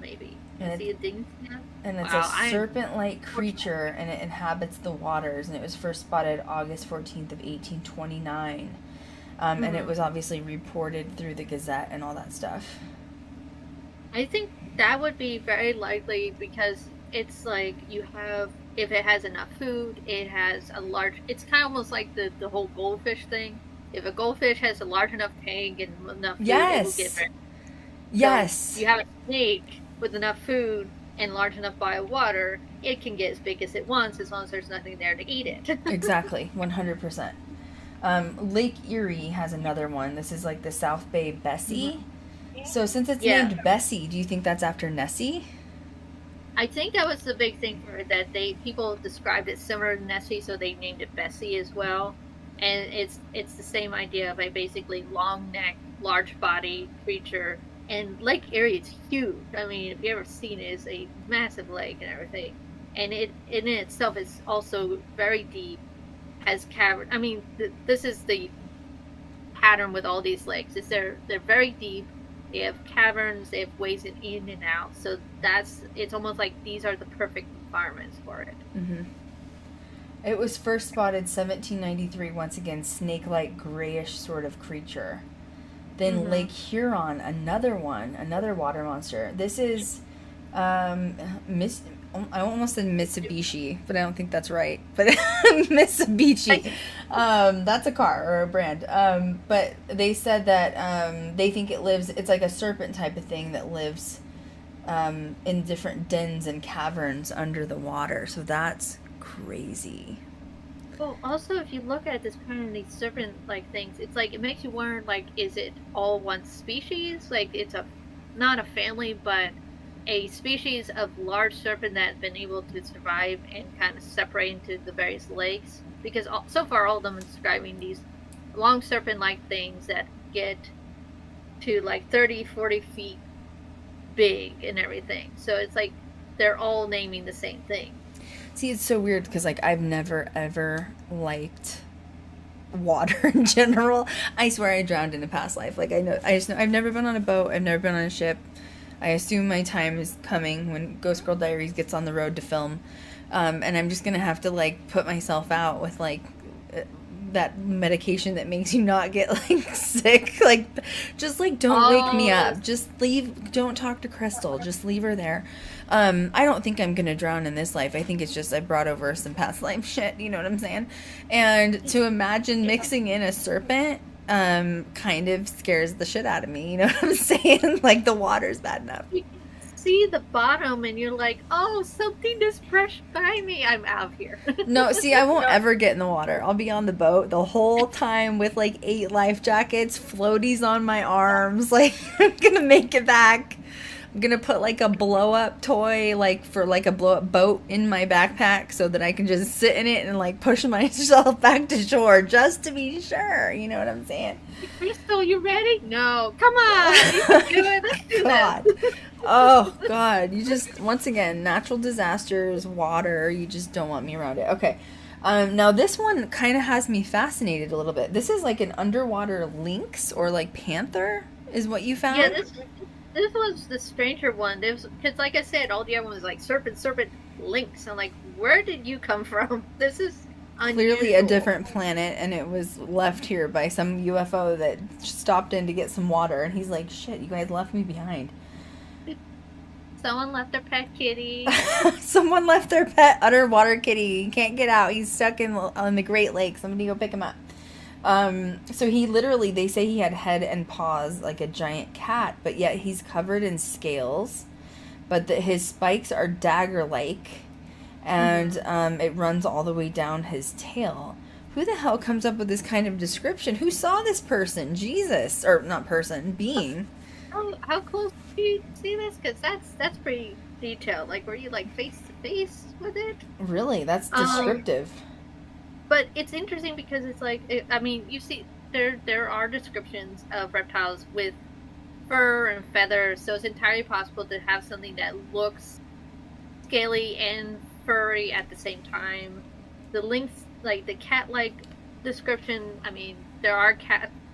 Maybe. And it's a serpent-like creature, and it inhabits the waters, and it was first spotted August 14th of 1829. And it was obviously reported through the Gazette and all that stuff. I think that would be very likely because it's like you have, if it has enough food, it has a large, it's kind of almost like the whole goldfish thing. If a goldfish has a large enough tank and enough food, it will get very. Yes. So you have a snake with enough food and large enough body of water, it can get as big as it wants as long as there's nothing there to eat it. Exactly, 100%. Lake Erie has another one. This is like the South Bay Bessie. Mm-hmm. So since it's named Bessie, do you think that's after Nessie? I think that was the big thing for it, that people described it similar to Nessie, so they named it Bessie as well. And it's the same idea of a basically long neck, large body creature. And Lake Erie, it's huge. I mean, if you ever seen it, it's a massive lake and everything. And it in itself is also very deep, has cavern. I mean, this is the pattern with all these lakes. Is they're very deep. They have caverns. They have ways in and out. So it's almost like these are the perfect environments for it. Mm-hmm. It was first spotted 1793. Once again, snake-like grayish sort of creature. Then mm-hmm. Lake Huron, another water monster. This is I almost said Mitsubishi, but I don't think that's right. But Mitsubishi, that's a car or a brand. But they said that they think it's like a serpent type of thing that lives in different dens and caverns under the water. So that's crazy. Well, also, if you look at this kind of these serpent-like things, it's like, it makes you wonder, like, is it all one species? Like, it's not a family, but a species of large serpent that's been able to survive and kind of separate into the various lakes. Because so far, all of them are describing these long serpent-like things that get to, like, 30, 40 feet big and everything. So it's like they're all naming the same thing. See, it's so weird because, like, I've never, ever liked water in general. I swear I drowned in a past life. Like, I just know I've never been on a boat. I've never been on a ship. I assume my time is coming when Ghost Girl Diaries gets on the road to film. And I'm just going to have to, like, put myself out with, like, that medication that makes you not get, like, sick. Like, just, like, don't wake me up. Just leave. Don't talk to Krystal. Just leave her there. I don't think I'm going to drown in this life. I think it's just I brought over some past life shit. You know what I'm saying? And to imagine mixing in a serpent kind of scares the shit out of me. You know what I'm saying? Like, the water's bad enough. You see the bottom and you're like, oh, something just brushed by me. I'm out of here. No, see, I won't ever get in the water. I'll be on the boat the whole time with, like, 8 life jackets, floaties on my arms. Like, I'm going to make it back. I'm going to put, like, a blow-up toy, like, for, like, a blow-up boat in my backpack so that I can just sit in it and, like, push myself back to shore just to be sure. You know what I'm saying? Krystal, you ready? No. Come on. You can do it. Let's do God. this. Oh, God. You just, once again, natural disasters, water, you just don't want me around it. Okay. Now, this one kind of has me fascinated a little bit. This is, like, an underwater lynx or, like, panther is what you found? Yeah, this was the stranger one. Because, like I said, all the other ones like serpent, lynx. I'm like, where did you come from? This is unusual. Clearly a different planet, and it was left here by some UFO that stopped in to get some water. And he's like, shit, you guys left me behind. Someone left their pet kitty. Someone left their pet underwater kitty. He can't get out. He's stuck on the Great Lakes. Somebody go pick him up. So he literally, they say he had head and paws like a giant cat, but yet he's covered in scales, but his spikes are dagger-like, and it runs all the way down his tail. Who the hell comes up with this kind of description? Who saw this person? Jesus. Or not person, being. How close do you see this? Because that's pretty detailed. Like, were you, like, face-to-face with it? Really? That's descriptive. But it's interesting because it's like, I mean, you see, there are descriptions of reptiles with fur and feathers, so it's entirely possible to have something that looks scaly and furry at the same time. The lynx, like the cat-like description, I mean, there are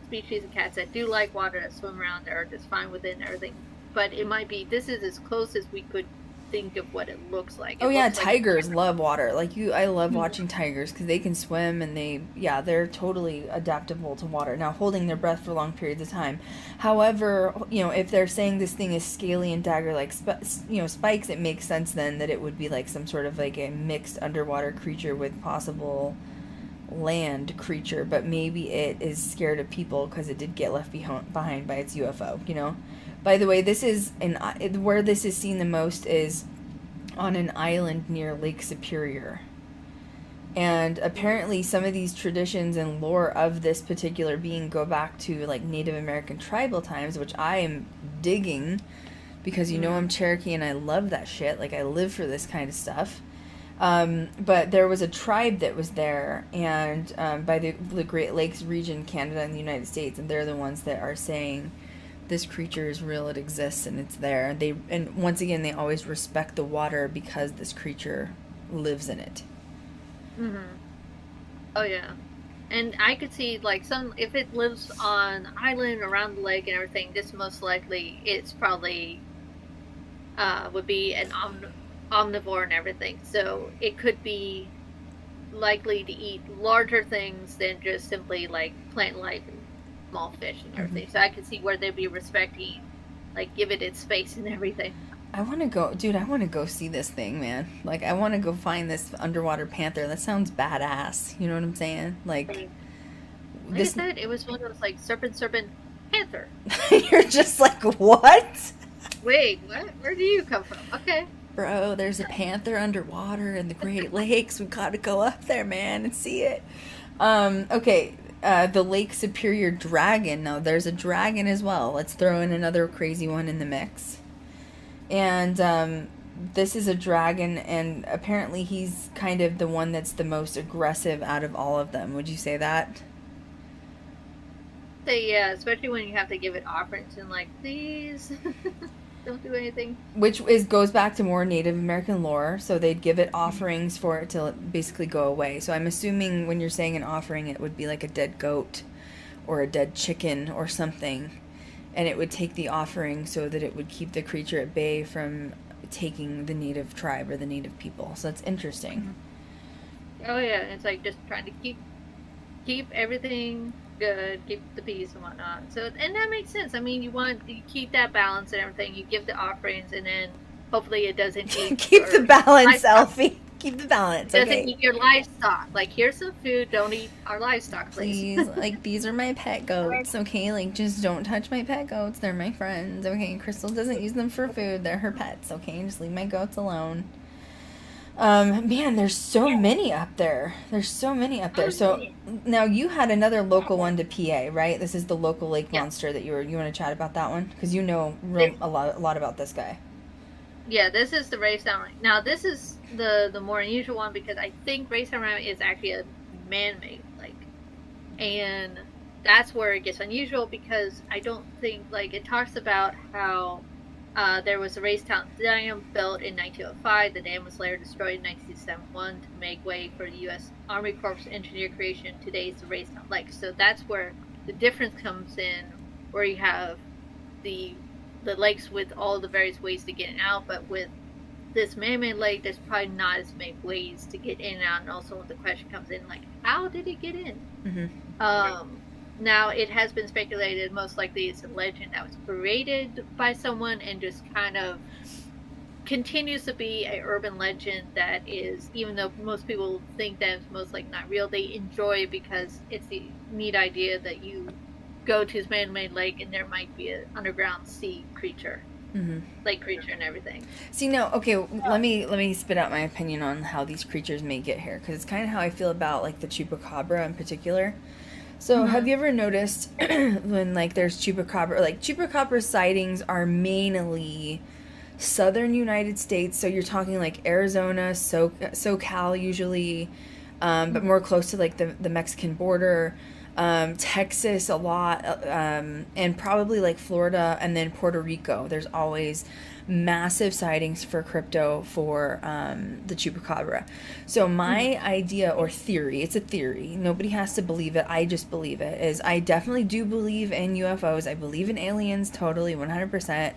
species of cats that do like water, that swim around there, are just fine within everything. But it might be, this is as close as we could think of what it looks like. Tigers love water. I love watching tigers because they can swim and they're totally adaptable to water. Now, holding their breath for long periods of time. However, if they're saying this thing is scaly and dagger-like, spikes, it makes sense then that it would be like some sort of like a mixed underwater creature with possible land creature, but maybe it is scared of people because it did get left behind by its UFO, By the way, this is where this is seen the most is on an island near Lake Superior. And apparently some of these traditions and lore of this particular being go back to like Native American tribal times, which I am digging because you know I'm Cherokee and I love that shit. Like I live for this kind of stuff. But there was a tribe that was there and by the Great Lakes region, Canada and the United States, and they're the ones that are saying this creature is real, it exists, and it's there. And once again, they always respect the water because this creature lives in it. Oh yeah, and I could see like if it lives on an island around the lake and everything, this most likely it's probably would be an omnivore and everything. So it could be likely to eat larger things than just simply like plant life and small fish and everything. So I could see where they'd be respecting, like give it its space and everything. I want to go see this thing, man. Like, I want to go find this underwater panther. That sounds badass. You know what I'm saying? Like I said, it was one of those, like, serpent, panther. You're just like, what? Wait, what? Where do you come from? Okay. Bro, there's a panther underwater in the Great Lakes. We've got to go up there, man, and see it. Okay. The Lake Superior dragon. Now, there's a dragon as well. Let's throw in another crazy one in the mix. And this is a dragon, and apparently he's kind of the one that's the most aggressive out of all of them. Would you say that? Yeah, especially when you have to give it offerings and like, please don't do anything. Which goes back to more Native American lore. So they'd give it offerings for it to basically go away. So I'm assuming when you're saying an offering, it would be like a dead goat or a dead chicken or something. And it would take the offering so that it would keep the creature at bay from taking the native tribe or the native people. So that's interesting. Oh yeah, it's like just trying to keep everything good, keep the peace and whatnot. So, and that makes sense. I mean, you keep that balance and everything. You give the offerings, and then hopefully it doesn't eat. Keep the balance, Elfie. Keep the balance. Doesn't eat your livestock. Like, here's some food. Don't eat our livestock, please. Like, these are my pet goats, okay? Like, just don't touch my pet goats. They're my friends, okay? Krystal doesn't use them for food. They're her pets, okay? Just leave my goats alone. Man, there's so many up there. So now you had another local one to PA, right? This is the local lake monster that you want to chat about that one? Because you know a lot about this guy. Yeah, this is the Race Down. Now, this is the more unusual one because I think Race Down is actually a man-made lake. And that's where it gets unusual because I don't think, like, it talks about how there was a Racetown Dam built in 1905. The dam was later destroyed in 1971 to make way for the U.S. Army Corps engineer creation. Today's the Racetown Lake. So that's where the difference comes in, where you have the lakes with all the various ways to get in and out, but with this man-made lake, there's probably not as many ways to get in and out. And also the question comes in, like, how did it get in? Now, it has been speculated most likely it's a legend that was created by someone and just kind of continues to be an urban legend that is, even though most people think that it's most likely not real, they enjoy it because it's the neat idea that you go to this man-made lake and there might be an underground sea creature, lake creature and everything. See, now, okay, let me spit out my opinion on how these creatures may get here, because it's kind of how I feel about, like, the chupacabra in particular. So have you ever noticed when, like, there's chupacabra, like, chupacabra sightings are mainly southern United States, so you're talking, like, Arizona, SoCal usually, but more close to, like, the Mexican border, Texas a lot, and probably, like, Florida, and then Puerto Rico. There's always massive sightings for crypto for the chupacabra. So my idea or theory, it's a theory, nobody has to believe it, I just believe it, is I definitely do believe in UFOs. I believe in aliens totally, 100%.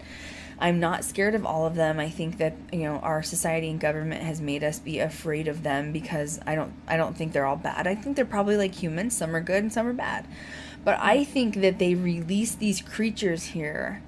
I'm not scared of all of them. I think that, you know, our society and government has made us be afraid of them because I don't think they're all bad. I think they're probably like humans. Some are good and some are bad. But I think that they release these creatures here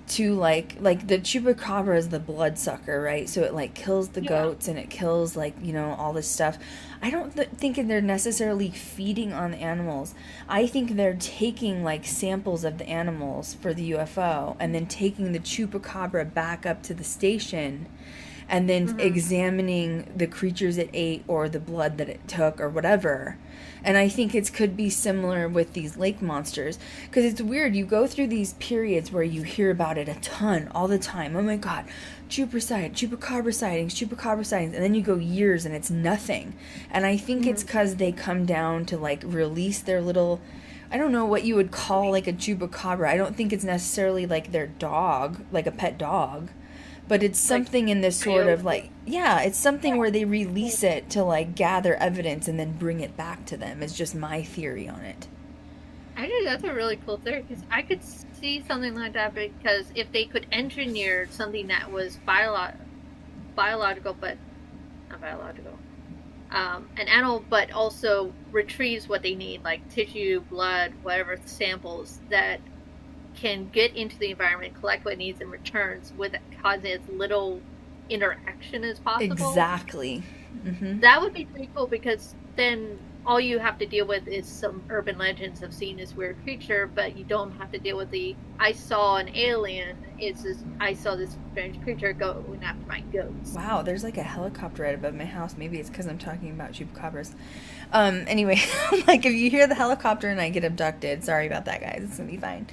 to like the chupacabra is the bloodsucker, right? So it like kills the goats and it kills, like, you know, all this stuff. I don't think they're necessarily feeding on the animals. I think they're taking like samples of the animals for the UFO and then taking the chupacabra back up to the station and then Mm-hmm. examining the creatures it ate or the blood that it took or whatever. And I think it could be similar with these lake monsters, because it's weird. You go through these periods where you hear about it a ton all the time. Oh my God, chupacabra sightings, and then you go years and it's nothing. And I think it's because they come down to like release their little, I don't know what you would call like a chupacabra. I don't think it's necessarily like their dog, like a pet dog. But it's something in this sort of like, yeah, it's something where they release it to like gather evidence and then bring it back to them. It's just my theory on it. I think that's a really cool theory, because I could see something like that, because if they could engineer something that was biological, but not biological, an animal, but also retrieves what they need, like tissue, blood, whatever samples that can get into the environment, collect what it needs, and returns with causing as little interaction as possible. Exactly. Mm-hmm. That would be pretty cool, because then all you have to deal with is some urban legends of seeing this weird creature, but you don't have to deal with the I saw an alien. It's this I saw this strange creature going after my goats. Wow, there's like a helicopter right above my house. Maybe it's because I'm talking about chupacabras. Anyway, like if you hear the helicopter and I get abducted, sorry about that, guys. It's gonna be fine.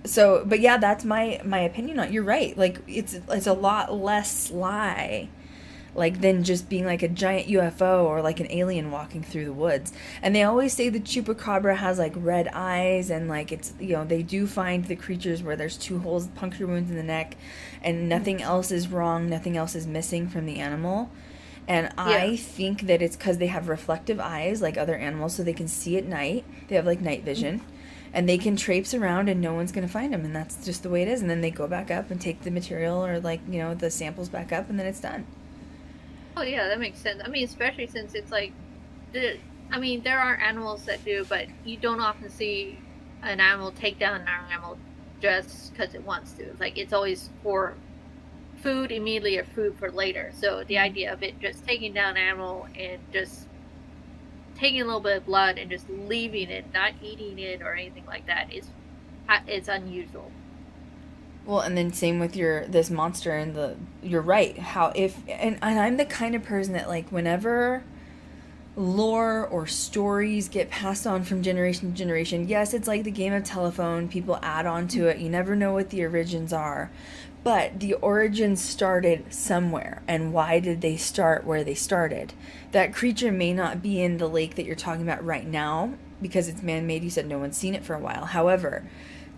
So, but yeah, that's my opinion on it. You're right. Like it's a lot less sly, like than just being like a giant UFO or like an alien walking through the woods. And they always say the chupacabra has like red eyes, and like it's, you know, they do find the creatures where there's 2 holes, puncture wounds in the neck, and nothing else is wrong, nothing else is missing from the animal. And I think that it's because they have reflective eyes like other animals, so they can see at night. They have like night vision. And they can traipse around and no one's going to find them. And that's just the way it is. And then they go back up and take the material or like, you know, the samples back up, and then it's done. Oh yeah, that makes sense. I mean, especially since it's like, there are animals that do, but you don't often see an animal take down another animal just because it wants to. Like, it's always for food immediately or food for later. So the idea of it just taking down an animal and just taking a little bit of blood and just leaving it, not eating it or anything like that, it's unusual. Well, and then same with this monster, and you're right. How and I'm the kind of person that like whenever lore or stories get passed on from generation to generation, yes, it's like the game of telephone, people add on to it. You never know what the origins are. But the origins started somewhere, and why did they start where they started? That creature may not be in the lake that you're talking about right now because it's man-made. You said no one's seen it for a while. However,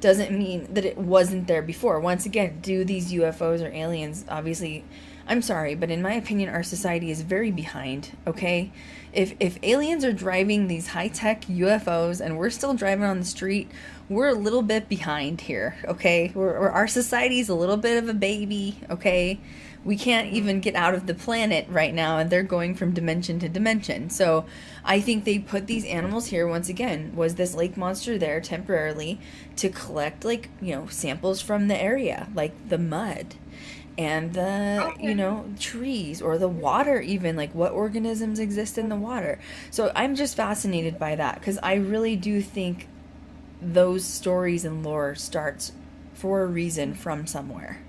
doesn't mean that it wasn't there before. Once again, do these UFOs or aliens, obviously, I'm sorry, but in my opinion, our society is very behind, okay? If aliens are driving these high-tech UFOs and we're still driving on the street, we're a little bit behind here, okay? Our society's a little bit of a baby, okay? We can't even get out of the planet right now, and they're going from dimension to dimension. So I think they put these animals here, once again, was this lake monster there temporarily to collect, like, you know, samples from the area, like the mud and the, you know, trees or the water even, like what organisms exist in the water. So I'm just fascinated by that, because I really do think those stories and lore starts for a reason from somewhere.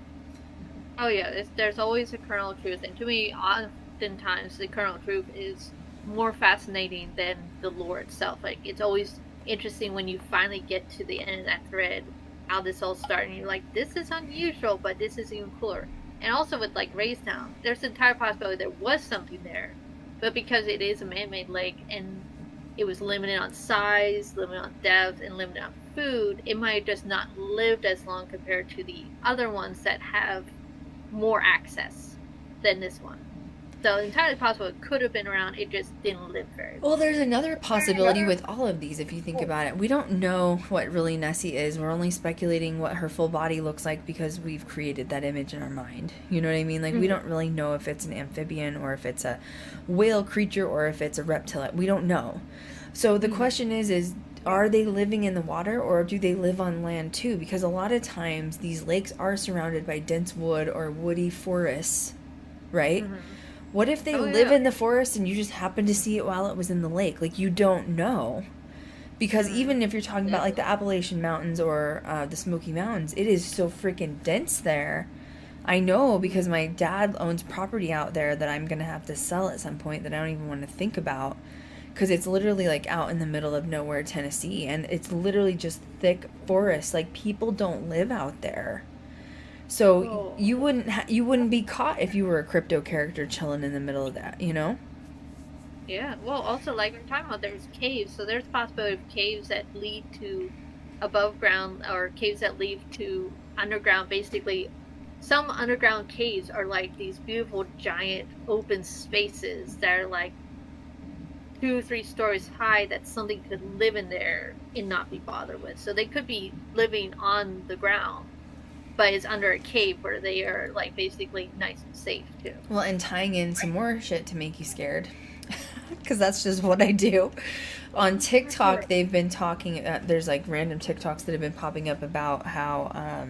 Oh yeah, there's always a kernel of truth, and to me, oftentimes the kernel of truth is more fascinating than the lore itself. Like, it's always interesting when you finally get to the end of that thread, how this all started, and you're like, this is unusual, but this is even cooler. And also with like Raystown, there's an entire possibility there was something there, but because it is a man-made lake and it was limited on size, limited on depth, and limited on food, it might have just not lived as long compared to the other ones that have more access than this one. So entirely possible it could have been around, it just didn't live very well. Well, there's another possibility with all of these, if you think about it. We don't know what really Nessie is. We're only speculating what her full body looks like because we've created that image in our mind. You know what I mean? Like, we don't really know if it's an amphibian or if it's a whale creature or if it's a reptile. We don't know. So the question is are they living in the water, or do they live on land too? Because a lot of times these lakes are surrounded by dense wood or woody forests, right? What if they live in the forest and you just happen to see it while it was in the lake? Like, you don't know. Because even if you're talking about, like, the Appalachian Mountains or the Smoky Mountains, it is so freaking dense there. I know, because my dad owns property out there that I'm going to have to sell at some point that I don't even want to think about, because it's literally like out in the middle of nowhere, Tennessee, and it's literally just thick forest. Like, people don't live out there. So Oh. you wouldn't be caught if you were a crypto character chilling in the middle of that, you know? Yeah. Well, also, like we're talking about, there's caves, so there's possibility of caves that lead to above ground or caves that lead to underground. Basically, some underground caves are like these beautiful giant open spaces that are like 2 or 3 stories high that something could live in there and not be bothered with. So they could be living on the ground, but it's under a cave where they are like basically nice and safe too. Well, and tying in some more shit to make you scared, because that's just what I do. On TikTok, they've been talking, there's like random TikToks that have been popping up about how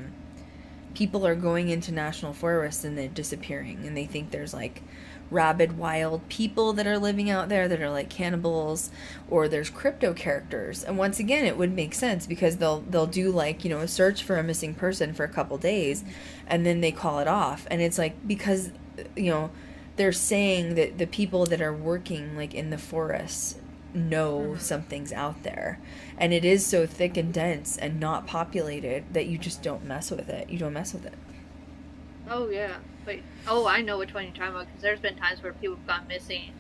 people are going into national forests and they're disappearing, and they think there's like rabid wild people that are living out there that are like cannibals, or there's crypto characters. And once again, it would make sense, because they'll do like, you know, a search for a missing person for a couple days, and then they call it off. And it's like, because, you know, they're saying that the people that are working like in the forests know something's out there, and it is so thick and dense and not populated that you just don't mess with it. You don't mess with it. Oh yeah. Wait. Oh, I know which one you're talking about, because there's been times where people have gone missing,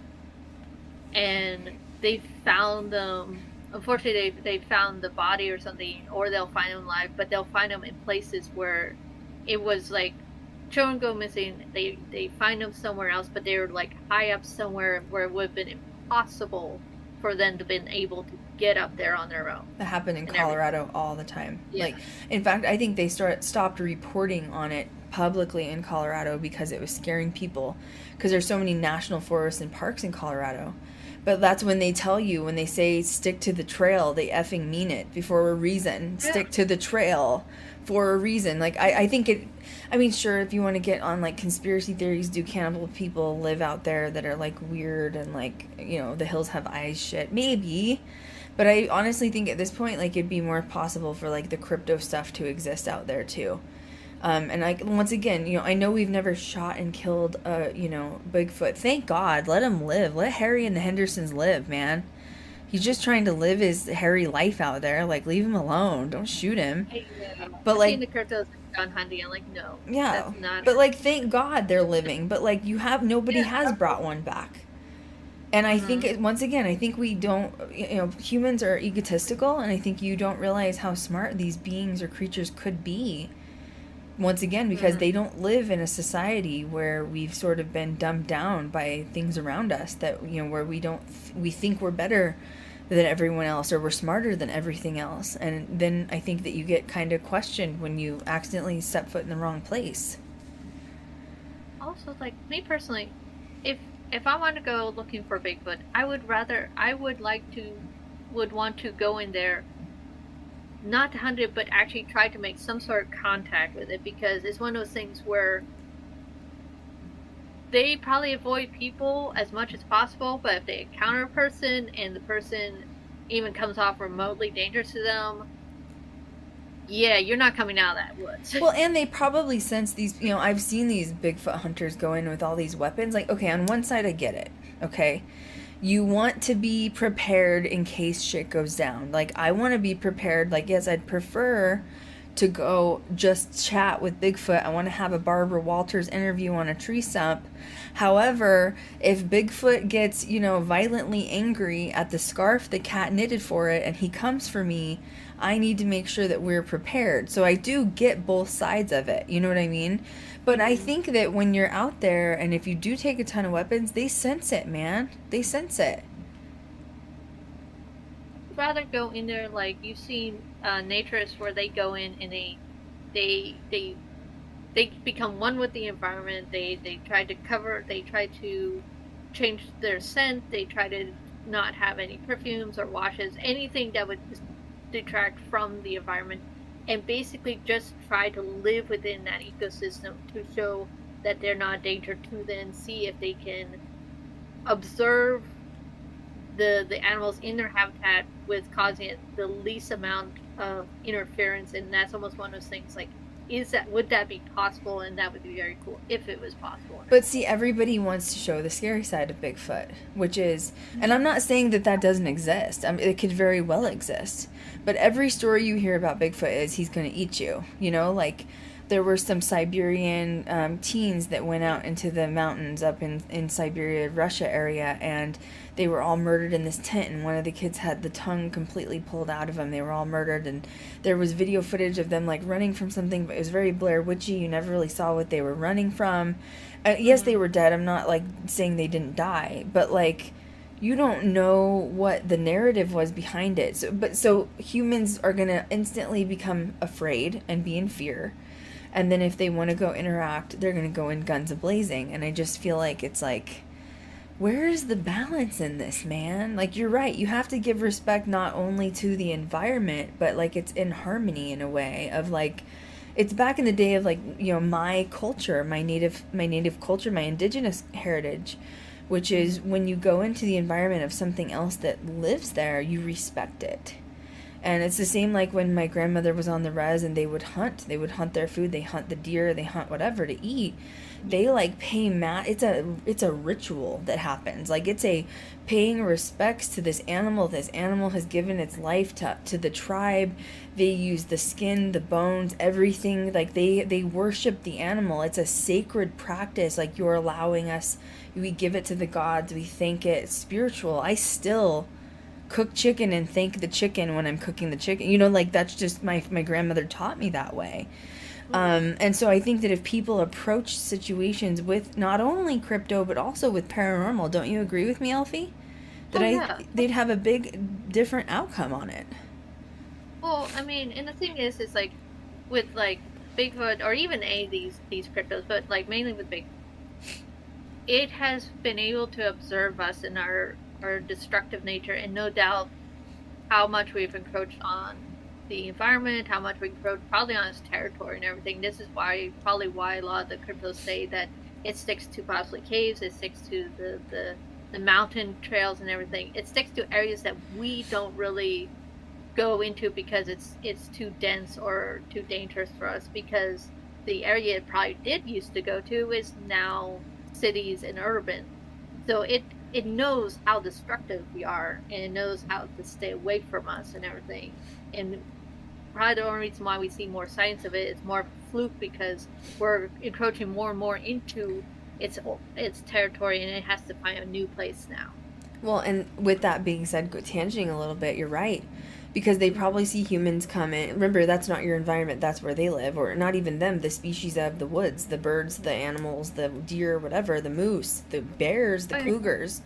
and they found them. Unfortunately, they found the body or something, or they'll find them alive, but they'll find them in places where it was like children go missing. They find them somewhere else, but they were like high up somewhere where it would have been impossible for them to been able to get up there on their own. That happened in Colorado all the time. Yeah. Like, in fact, I think they stopped reporting on it publicly in Colorado because it was scaring people, because there's so many national forests and parks in Colorado. But that's when they tell you, when they say stick to the trail, they effing mean it, for a reason. Yeah. Stick to the trail for a reason. Like, I think it, I mean, sure, if you want to get on like conspiracy theories, do cannibal people live out there that are like weird and like, you know, the hills have eyes shit? Maybe. But I honestly think at this point, like, it'd be more possible for like the crypto stuff to exist out there too. And like, once again, you know, I know we've never shot and killed, you know, Bigfoot. Thank God. Let him live. Let Harry and the Hendersons live, man. He's just trying to live his hairy life out there. Like, leave him alone. Don't shoot him. But like, the cryptos gone hunting, I'm like, no. yeah. That's not. But like, thank God they're living. But like, nobody has brought one back. And I think, once again, I think we don't, you know, humans are egotistical, and I think you don't realize how smart these beings or creatures could be. Once again, because they don't live in a society where we've sort of been dumbed down by things around us, that, you know, where we think we're better than everyone else, or we're smarter than everything else. And then I think that you get kind of questioned when you accidentally step foot in the wrong place. Also, like, me personally, if I want to go looking for Bigfoot, I would want to go in there, not to hunt it, but actually try to make some sort of contact with it, because it's one of those things where they probably avoid people as much as possible, but if they encounter a person and the person even comes off remotely dangerous to them, yeah, you're not coming out of that woods. Well, and they probably sense these, you know, I've seen these Bigfoot hunters go in with all these weapons. Like, okay, on one side I get it, okay? You want to be prepared in case shit goes down. Like, I want to be prepared. Like, yes, I'd prefer to go just chat with Bigfoot. I want to have a Barbara Walters interview on a tree stump. However, if Bigfoot gets, you know, violently angry at the scarf the cat knitted for it and he comes for me, I need to make sure that we're prepared. So I do get both sides of it. You know what I mean? But I think that when you're out there, and if you do take a ton of weapons, they sense it, man. They sense it. I'd rather go in there, like, you've seen naturists where they go in and they become one with the environment. They try to change their scent. They try to not have any perfumes or washes, anything that would detract from the environment, and basically just try to live within that ecosystem to show that they're not a danger, to then see if they can observe the animals in their habitat with causing it the least amount of interference. And that's almost one of those things, like, would that be possible? And that would be very cool if it was possible. But see, everybody wants to show the scary side of Bigfoot, which is, and I'm not saying that that doesn't exist. I mean, it could very well exist. But every story you hear about Bigfoot is he's going to eat you. You know, like there were some Siberian teens that went out into the mountains up in Siberia, Russia area, and they were all murdered in this tent, and one of the kids had the tongue completely pulled out of him. They were all murdered, and there was video footage of them like running from something, but it was very Blair Witchy. You never really saw what they were running from. Yes, they were dead. I'm not like saying they didn't die, but like you don't know what the narrative was behind it. So humans are gonna instantly become afraid and be in fear, and then if they want to go interact, they're gonna go in guns a-blazing. And I just feel like it's like, where is the balance in this, man? Like, you're right. You have to give respect not only to the environment, but like it's in harmony in a way of like, it's back in the day of like, you know, my culture, my native culture, my indigenous heritage, which is when you go into the environment of something else that lives there, you respect it. And it's the same like when my grandmother was on the res and they would hunt their food, they hunt the deer, they hunt whatever to eat. They like pay it's a ritual that happens. Like it's a paying respects to this animal. This animal has given its life to the tribe. They use the skin, the bones, everything. Like they worship the animal. It's a sacred practice. Like you're allowing us, we give it to the gods, we thank it. It's spiritual. I still cook chicken and thank the chicken when I'm cooking the chicken. You know, like that's just my grandmother taught me that way. And so I think that if people approach situations with not only crypto, but also with paranormal, don't you agree with me, Elfie? That they'd have a big, different outcome on it. Well, I mean, and the thing is like, with like Bigfoot, or even these cryptos, but like mainly with Bigfoot, it has been able to observe us in our destructive nature, and no doubt how much we've encroached on the environment, how much we encroach probably on its territory and everything. This is probably why a lot of the cryptos say that it sticks to possibly caves, it sticks to the mountain trails and everything. It sticks to areas that we don't really go into because it's too dense or too dangerous for us, because the area it probably did used to go to is now cities and urban. So it knows how destructive we are, and it knows how to stay away from us and everything. And probably the only reason why we see more signs of it is more of a fluke, because we're encroaching more and more into its territory, and it has to find a new place now. Well, and with that being said, tangenting a little bit, you're right. Because they probably see humans come in. Remember, that's not your environment, that's where they live. Or not even them, the species of the woods, the birds, the animals, the deer, whatever, the moose, the bears, the cougars.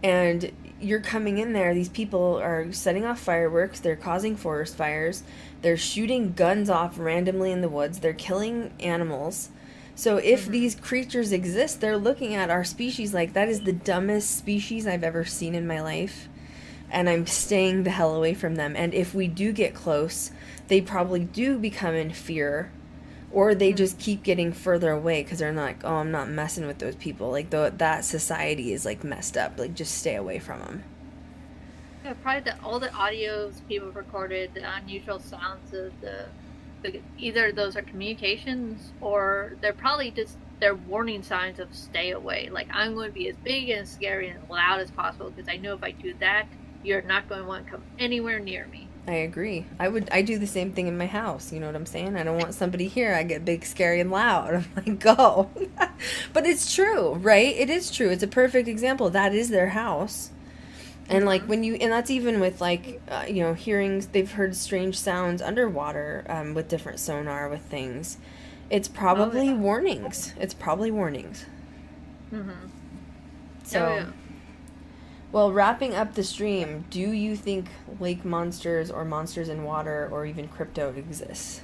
And you're coming in there, these people are setting off fireworks, they're causing forest fires, they're shooting guns off randomly in the woods, they're killing animals. So if these creatures exist, they're looking at our species like, that is the dumbest species I've ever seen in my life, and I'm staying the hell away from them. And if we do get close, they probably do become in fear, or they just keep getting further away because they're not like, oh, I'm not messing with those people. Like, that society is, like, messed up. Like, just stay away from them. Yeah, probably all the audios people recorded, the unusual sounds of the either those are communications, or they're probably just they're warning signs of stay away. Like, I'm going to be as big and scary and loud as possible, because I know if I do that, you're not going to want to come anywhere near me. I agree. I do the same thing in my house. You know what I'm saying? I don't want somebody here. I get big, scary, and loud. I'm like, go. But it's true, right? It is true. It's a perfect example. That is their house. And like and that's even with like, hearings, they've heard strange sounds underwater with different sonar with things. It's probably warnings. It's probably warnings. So, well, wrapping up the stream, do you think lake monsters or monsters in water or even crypto exists?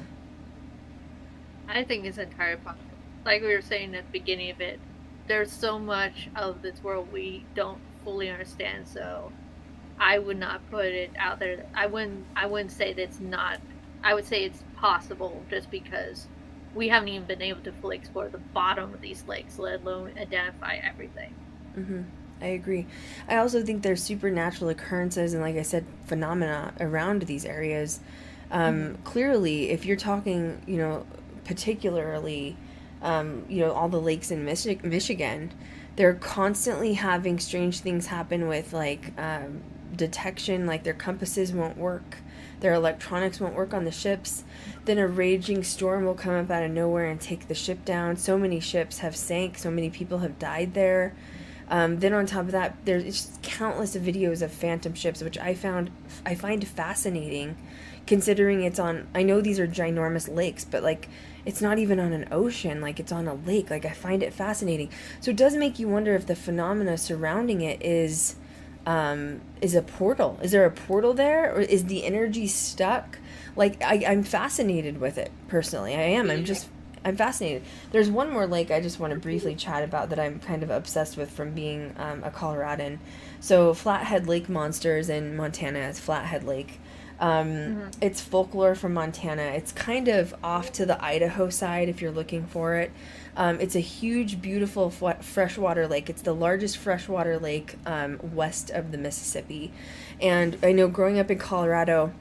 I think it's entirely possible. Like we were saying at the beginning of it, there's so much of this world we don't fully understand, so I would not put it out there. I wouldn't say that it's not. I would say it's possible, just because we haven't even been able to fully explore the bottom of these lakes, let alone identify everything. I agree. I also think there's supernatural occurrences and, like I said, phenomena around these areas. Clearly, if you're talking, particularly, all the lakes in Michigan, they're constantly having strange things happen with like detection, like their compasses won't work, their electronics won't work on the ships. Then a raging storm will come up out of nowhere and take the ship down. So many ships have sank, so many people have died there. Then on top of that, there's just countless videos of phantom ships, which I find fascinating, considering it's on, I know these are ginormous lakes, but like it's not even on an ocean, like it's on a lake. Like I find it fascinating. So it does make you wonder if the phenomena surrounding it is a portal. Is there a portal there, or is the energy stuck? Like I'm fascinated with it personally. I am. I'm fascinated. There's one more lake I just want to briefly chat about that I'm kind of obsessed with from being a Coloradan. So Flathead Lake Monsters in Montana. It's Flathead Lake. It's folklore from Montana. It's kind of off to the Idaho side if you're looking for it. It's a huge, beautiful freshwater lake. It's the largest freshwater lake west of the Mississippi. And I know growing up in Colorado,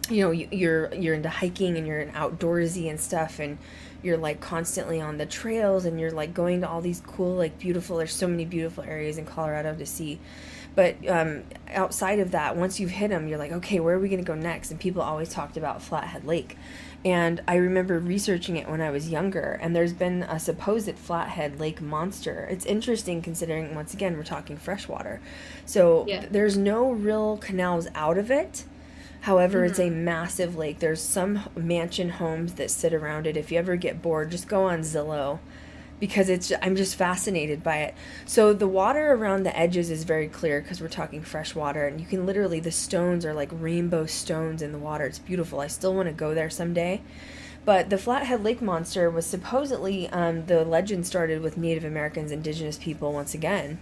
you're into hiking and you're outdoorsy and stuff, and you're like constantly on the trails, and you're like going to all these cool, like beautiful, there's so many beautiful areas in Colorado to see. But outside of that, once you've hit them, you're like, okay, where are we going to go next? And people always talked about Flathead Lake. And I remember researching it when I was younger, and there's been a supposed Flathead Lake monster. It's interesting considering, once again, we're talking freshwater. So there's no real canals out of it. However, it's a massive lake. There's some mansion homes that sit around it. If you ever get bored, just go on Zillow, because I'm just fascinated by it. So the water around the edges is very clear because we're talking fresh water, and you can literally, the stones are like rainbow stones in the water. It's beautiful. I still want to go there someday. But the Flathead Lake Monster was supposedly, the legend started with Native Americans, indigenous people once again.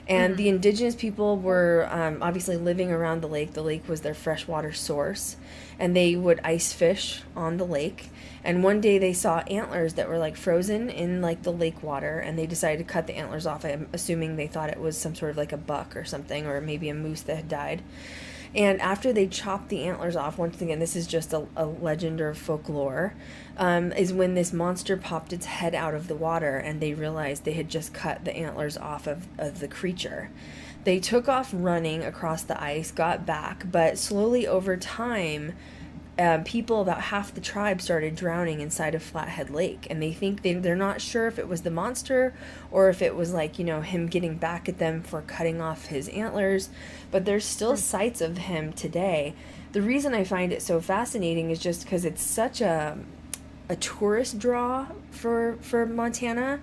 And the indigenous people were obviously living around the lake. The lake was their freshwater source. And they would ice fish on the lake. And one day they saw antlers that were like frozen in like the lake water. And they decided to cut the antlers off. I'm assuming they thought it was some sort of like a buck or something, or maybe a moose that had died. And after they chopped the antlers off, once again, this is just a legend or folklore, is when this monster popped its head out of the water, and they realized they had just cut the antlers off of the creature. They took off running across the ice, got back, but slowly over time, people, about half the tribe, started drowning inside of Flathead Lake, and they think they're not sure if it was the monster or if it was like, him getting back at them for cutting off his antlers, but there's still sights of him today. The reason I find it so fascinating is just because it's such a tourist draw for Montana.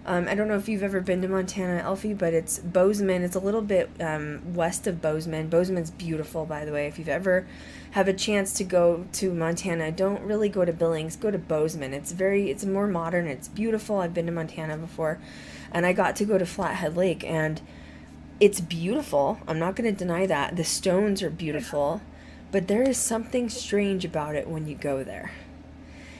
I don't know if you've ever been to Montana, Elfie, but it's Bozeman. It's a little bit west of Bozeman. Bozeman's beautiful, by the way. If you've ever have a chance to go to Montana, don't really go to Billings. Go to Bozeman. It's more modern. It's beautiful. I've been to Montana before, and I got to go to Flathead Lake, and it's beautiful. I'm not going to deny that. The stones are beautiful, but there is something strange about it when you go there.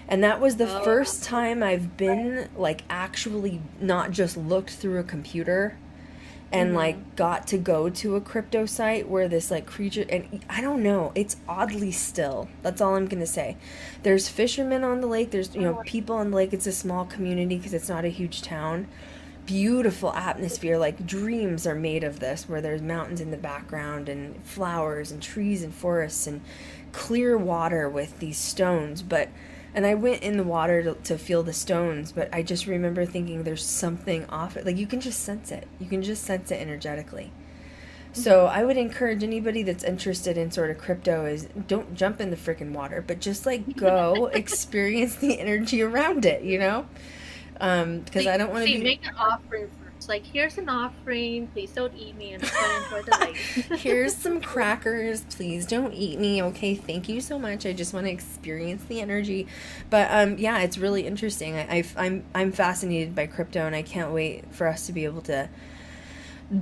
And that was the first time I've been, like, actually not just looked through a computer and, like, got to go to a crypto site where this, like, creature, and I don't know, it's oddly still. That's all I'm going to say. There's fishermen on the lake. There's, people on the lake. It's a small community because it's not a huge town. Beautiful atmosphere, like, dreams are made of this, where there's mountains in the background and flowers and trees and forests and clear water with these stones, and I went in the water to feel the stones, but I just remember thinking there's something off it. Like, you can just sense it. You can just sense it energetically. So I would encourage anybody that's interested in sort of crypto is don't jump in the freaking water, but just, like, go experience the energy around it, Because I don't want to make an offering first. Like, here's an offering. Please don't eat me. I'm just going to enjoy the lake. Here's some crackers. Please don't eat me. Okay, thank you so much. I just want to experience the energy. But yeah, it's really interesting. I'm fascinated by crypto, and I can't wait for us to be able to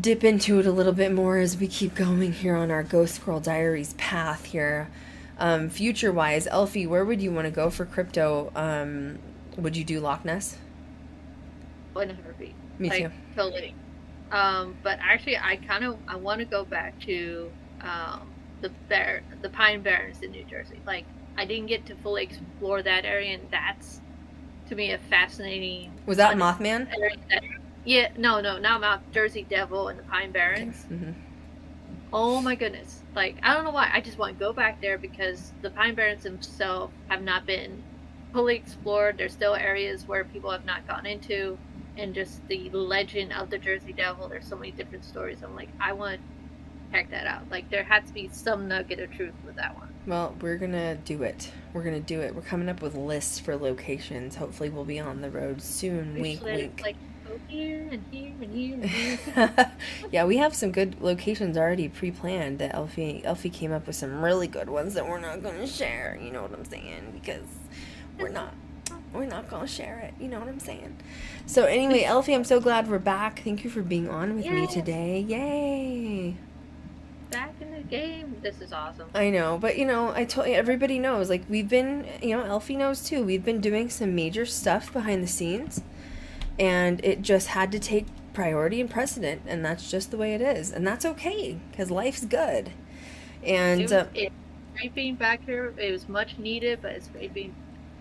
dip into it a little bit more as we keep going here on our Ghost Girl Diaries path here. Future-wise, Elfie, where would you want to go for crypto? Would you do Loch Ness? 100%. Me too. Totally. But actually, I want to go back to the Pine Barrens in New Jersey. Like, I didn't get to fully explore that area, and that's to me a fascinating. Was that Mothman? Yeah, no, not Moth. Jersey Devil and the Pine Barrens. Okay. Mm-hmm. Oh my goodness! Like, I don't know why. I just want to go back there because the Pine Barrens themselves have not been fully explored. There's still areas where people have not gone into, and just the legend of the Jersey Devil. There's so many different stories. I'm like, I want to check that out. Like, there had to be some nugget of truth with that one. Well, we're gonna do it. We're coming up with lists for locations. Hopefully, we'll be on the road soon. Wink, wink. Like, go here and here and here and here. Yeah, we have some good locations already pre-planned. That Elfie came up with some really good ones that we're not gonna share. You know what I'm saying? Because we're not gonna share it. You know what I'm saying? So anyway, Elfie, I'm so glad we're back. Thank you for being on with me today. Yay! Back in the game. This is awesome. I know, but I told you, everybody knows. Like, we've been, Elfie knows too. We've been doing some major stuff behind the scenes, and it just had to take priority and precedent, and that's just the way it is, and that's okay because life's good. And it's great being back here. It was much needed, but it's great being.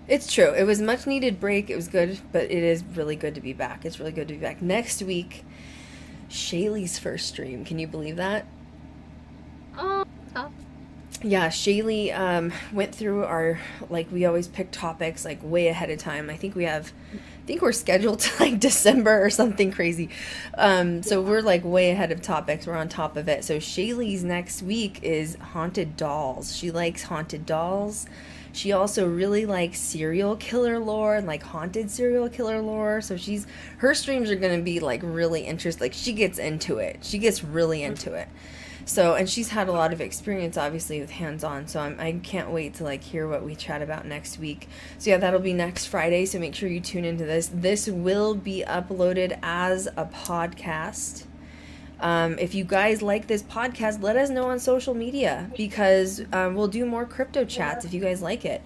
It's true. It was much needed break. It was good, but it is really good to be back. It's really good to be back. Next week, Shaylee's first stream. Can you believe that? Oh, tough. Yeah, Shaylee went through our, like, we always pick topics like way ahead of time. I think we're scheduled to like December or something crazy. So we're like way ahead of topics. We're on top of it. So Shaylee's next week is haunted dolls. She likes haunted dolls. She also really likes serial killer lore and like haunted serial killer lore. So her streams are going to be like really interesting. Like, she gets into it. She gets really into it. So, and she's had a lot of experience, obviously, with hands-on. So I can't wait to like hear what we chat about next week. So yeah, that'll be next Friday. So make sure you tune into this. This will be uploaded as a podcast. If you guys like this podcast, let us know on social media, because we'll do more crypto chats if you guys like it.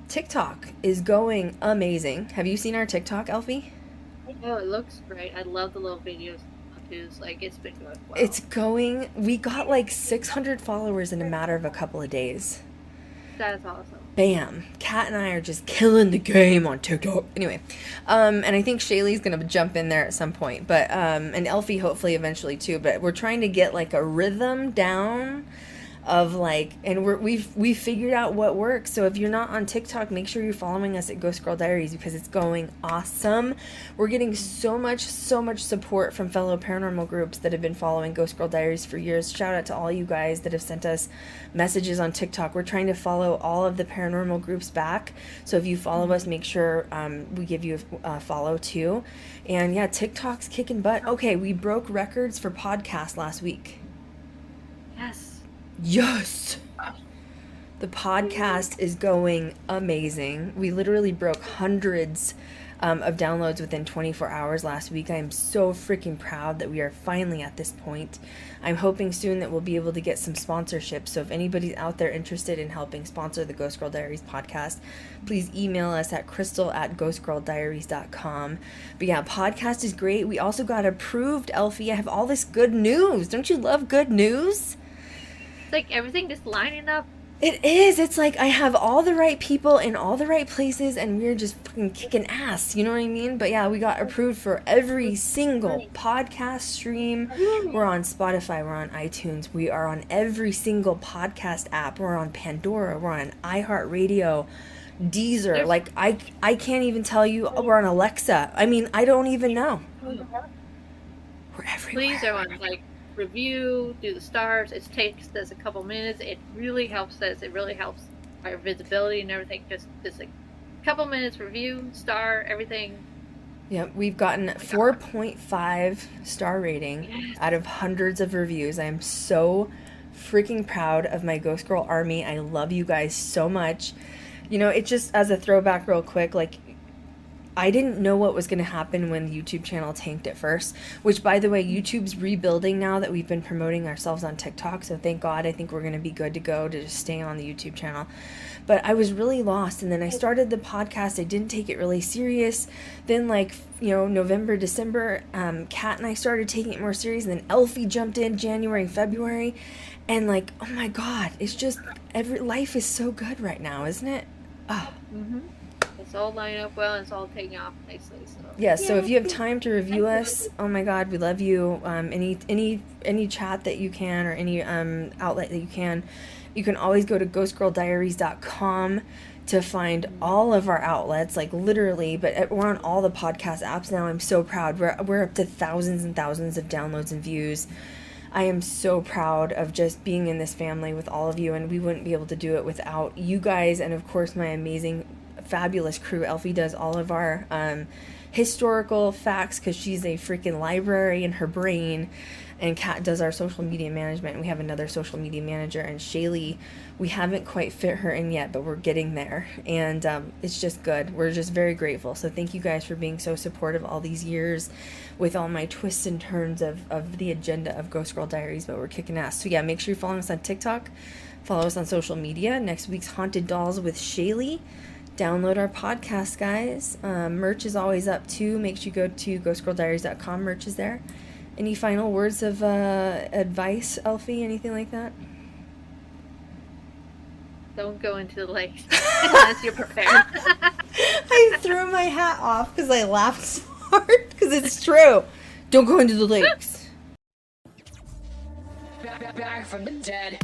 TikTok is going amazing. Have you seen our TikTok, Elfie? Oh, it looks great. I love the little videos. Like, it's been going well. It's going. We got like 600 followers in a matter of a couple of days. That's awesome. Bam. Kat and I are just killing the game on TikTok. Anyway, and I think Shaylee's gonna jump in there at some point, but and Elfie hopefully eventually too. But we're trying to get like a rhythm down of like, and we've figured out what works. So if you're not on TikTok, make sure you're following us at Ghost Girl Diaries, because it's going awesome. We're getting so much support from fellow paranormal groups that have been following Ghost Girl Diaries for years. Shout out to all you guys that have sent us messages on TikTok. We're trying to follow all of the paranormal groups back. So if you follow us, make sure we give you a follow too. And yeah, TikTok's kicking butt. Okay, we broke records for podcasts last week. Yes! The podcast is going amazing. We literally broke hundreds of downloads within 24 hours last week. I am so freaking proud that we are finally at this point. I'm hoping soon that we'll be able to get some sponsorships. So if anybody's out there interested in helping sponsor the Ghost Girl Diaries podcast, please email us at krystal@ghostgirldiaries.com. But yeah, podcast is great. We also got approved, Elfie. I have all this good news. Don't you love good news? Like, everything just lining up. It is. It's like I have all the right people in all the right places, and we're just fucking kicking ass. You know what I mean? But yeah, we got approved for every single podcast stream. We're on Spotify. We're on iTunes. We are on every single podcast app. We're on Pandora. We're on iHeartRadio, Deezer. Like, I can't even tell you. We're on Alexa. I mean, I don't even know. We're everywhere. Please, everyone, like, review, do the stars. It takes us a couple minutes. It really helps us. It really helps our visibility and everything. Just a couple minutes, review, star, everything. Yeah, we've gotten 4.5 star rating out of hundreds of reviews. I am so freaking proud of my Ghost Girl army. I love you guys so much. You know, it just, as a throwback real quick, like, I didn't know what was going to happen when the YouTube channel tanked at first, which, by the way, YouTube's rebuilding now that we've been promoting ourselves on TikTok, so thank God. I think we're going to be good to go to just stay on the YouTube channel. But I was really lost, and then I started the podcast. I didn't take it really serious. Then, like, November, December, Kat and I started taking it more serious, and then Elfie jumped in January, February, and, like, oh my God, it's just, life is so good right now, isn't it? Oh. Mm-hmm. Yes, It's all lining up well, and it's all taking off nicely. So yeah, so if you have time to review us, oh my god, we love you. Any chat that you can, or any outlet that you can always go to ghostgirldiaries.com to find all of our outlets, like literally. But we're on all the podcast apps now. I'm so proud. We're up to thousands and thousands of downloads and views. I am so proud of just being in this family with all of you, and we wouldn't be able to do it without you guys, and of course my amazing, fabulous crew. Elfie does all of our historical facts because she's a freaking library in her brain, and Kat does our social media management. We have another social media manager, and Shaylee, we haven't quite fit her in yet, but we're getting there, and it's just good. We're just very grateful. So thank you guys for being so supportive all these years with all my twists and turns of the agenda of Ghost Girl Diaries, but we're kicking ass. So yeah, make sure you're following us on TikTok, follow us on social media. Next week's Haunted Dolls with Shaylee. Download our podcast, guys. Merch is always up too. Make sure you go to ghostgirldiaries.com. Merch is there. Any final words of advice, Elfie? Anything like that? Don't go into the lake unless you're prepared. I threw my hat off because I laughed so hard, because it's true. Don't go into the lakes. Back from the dead.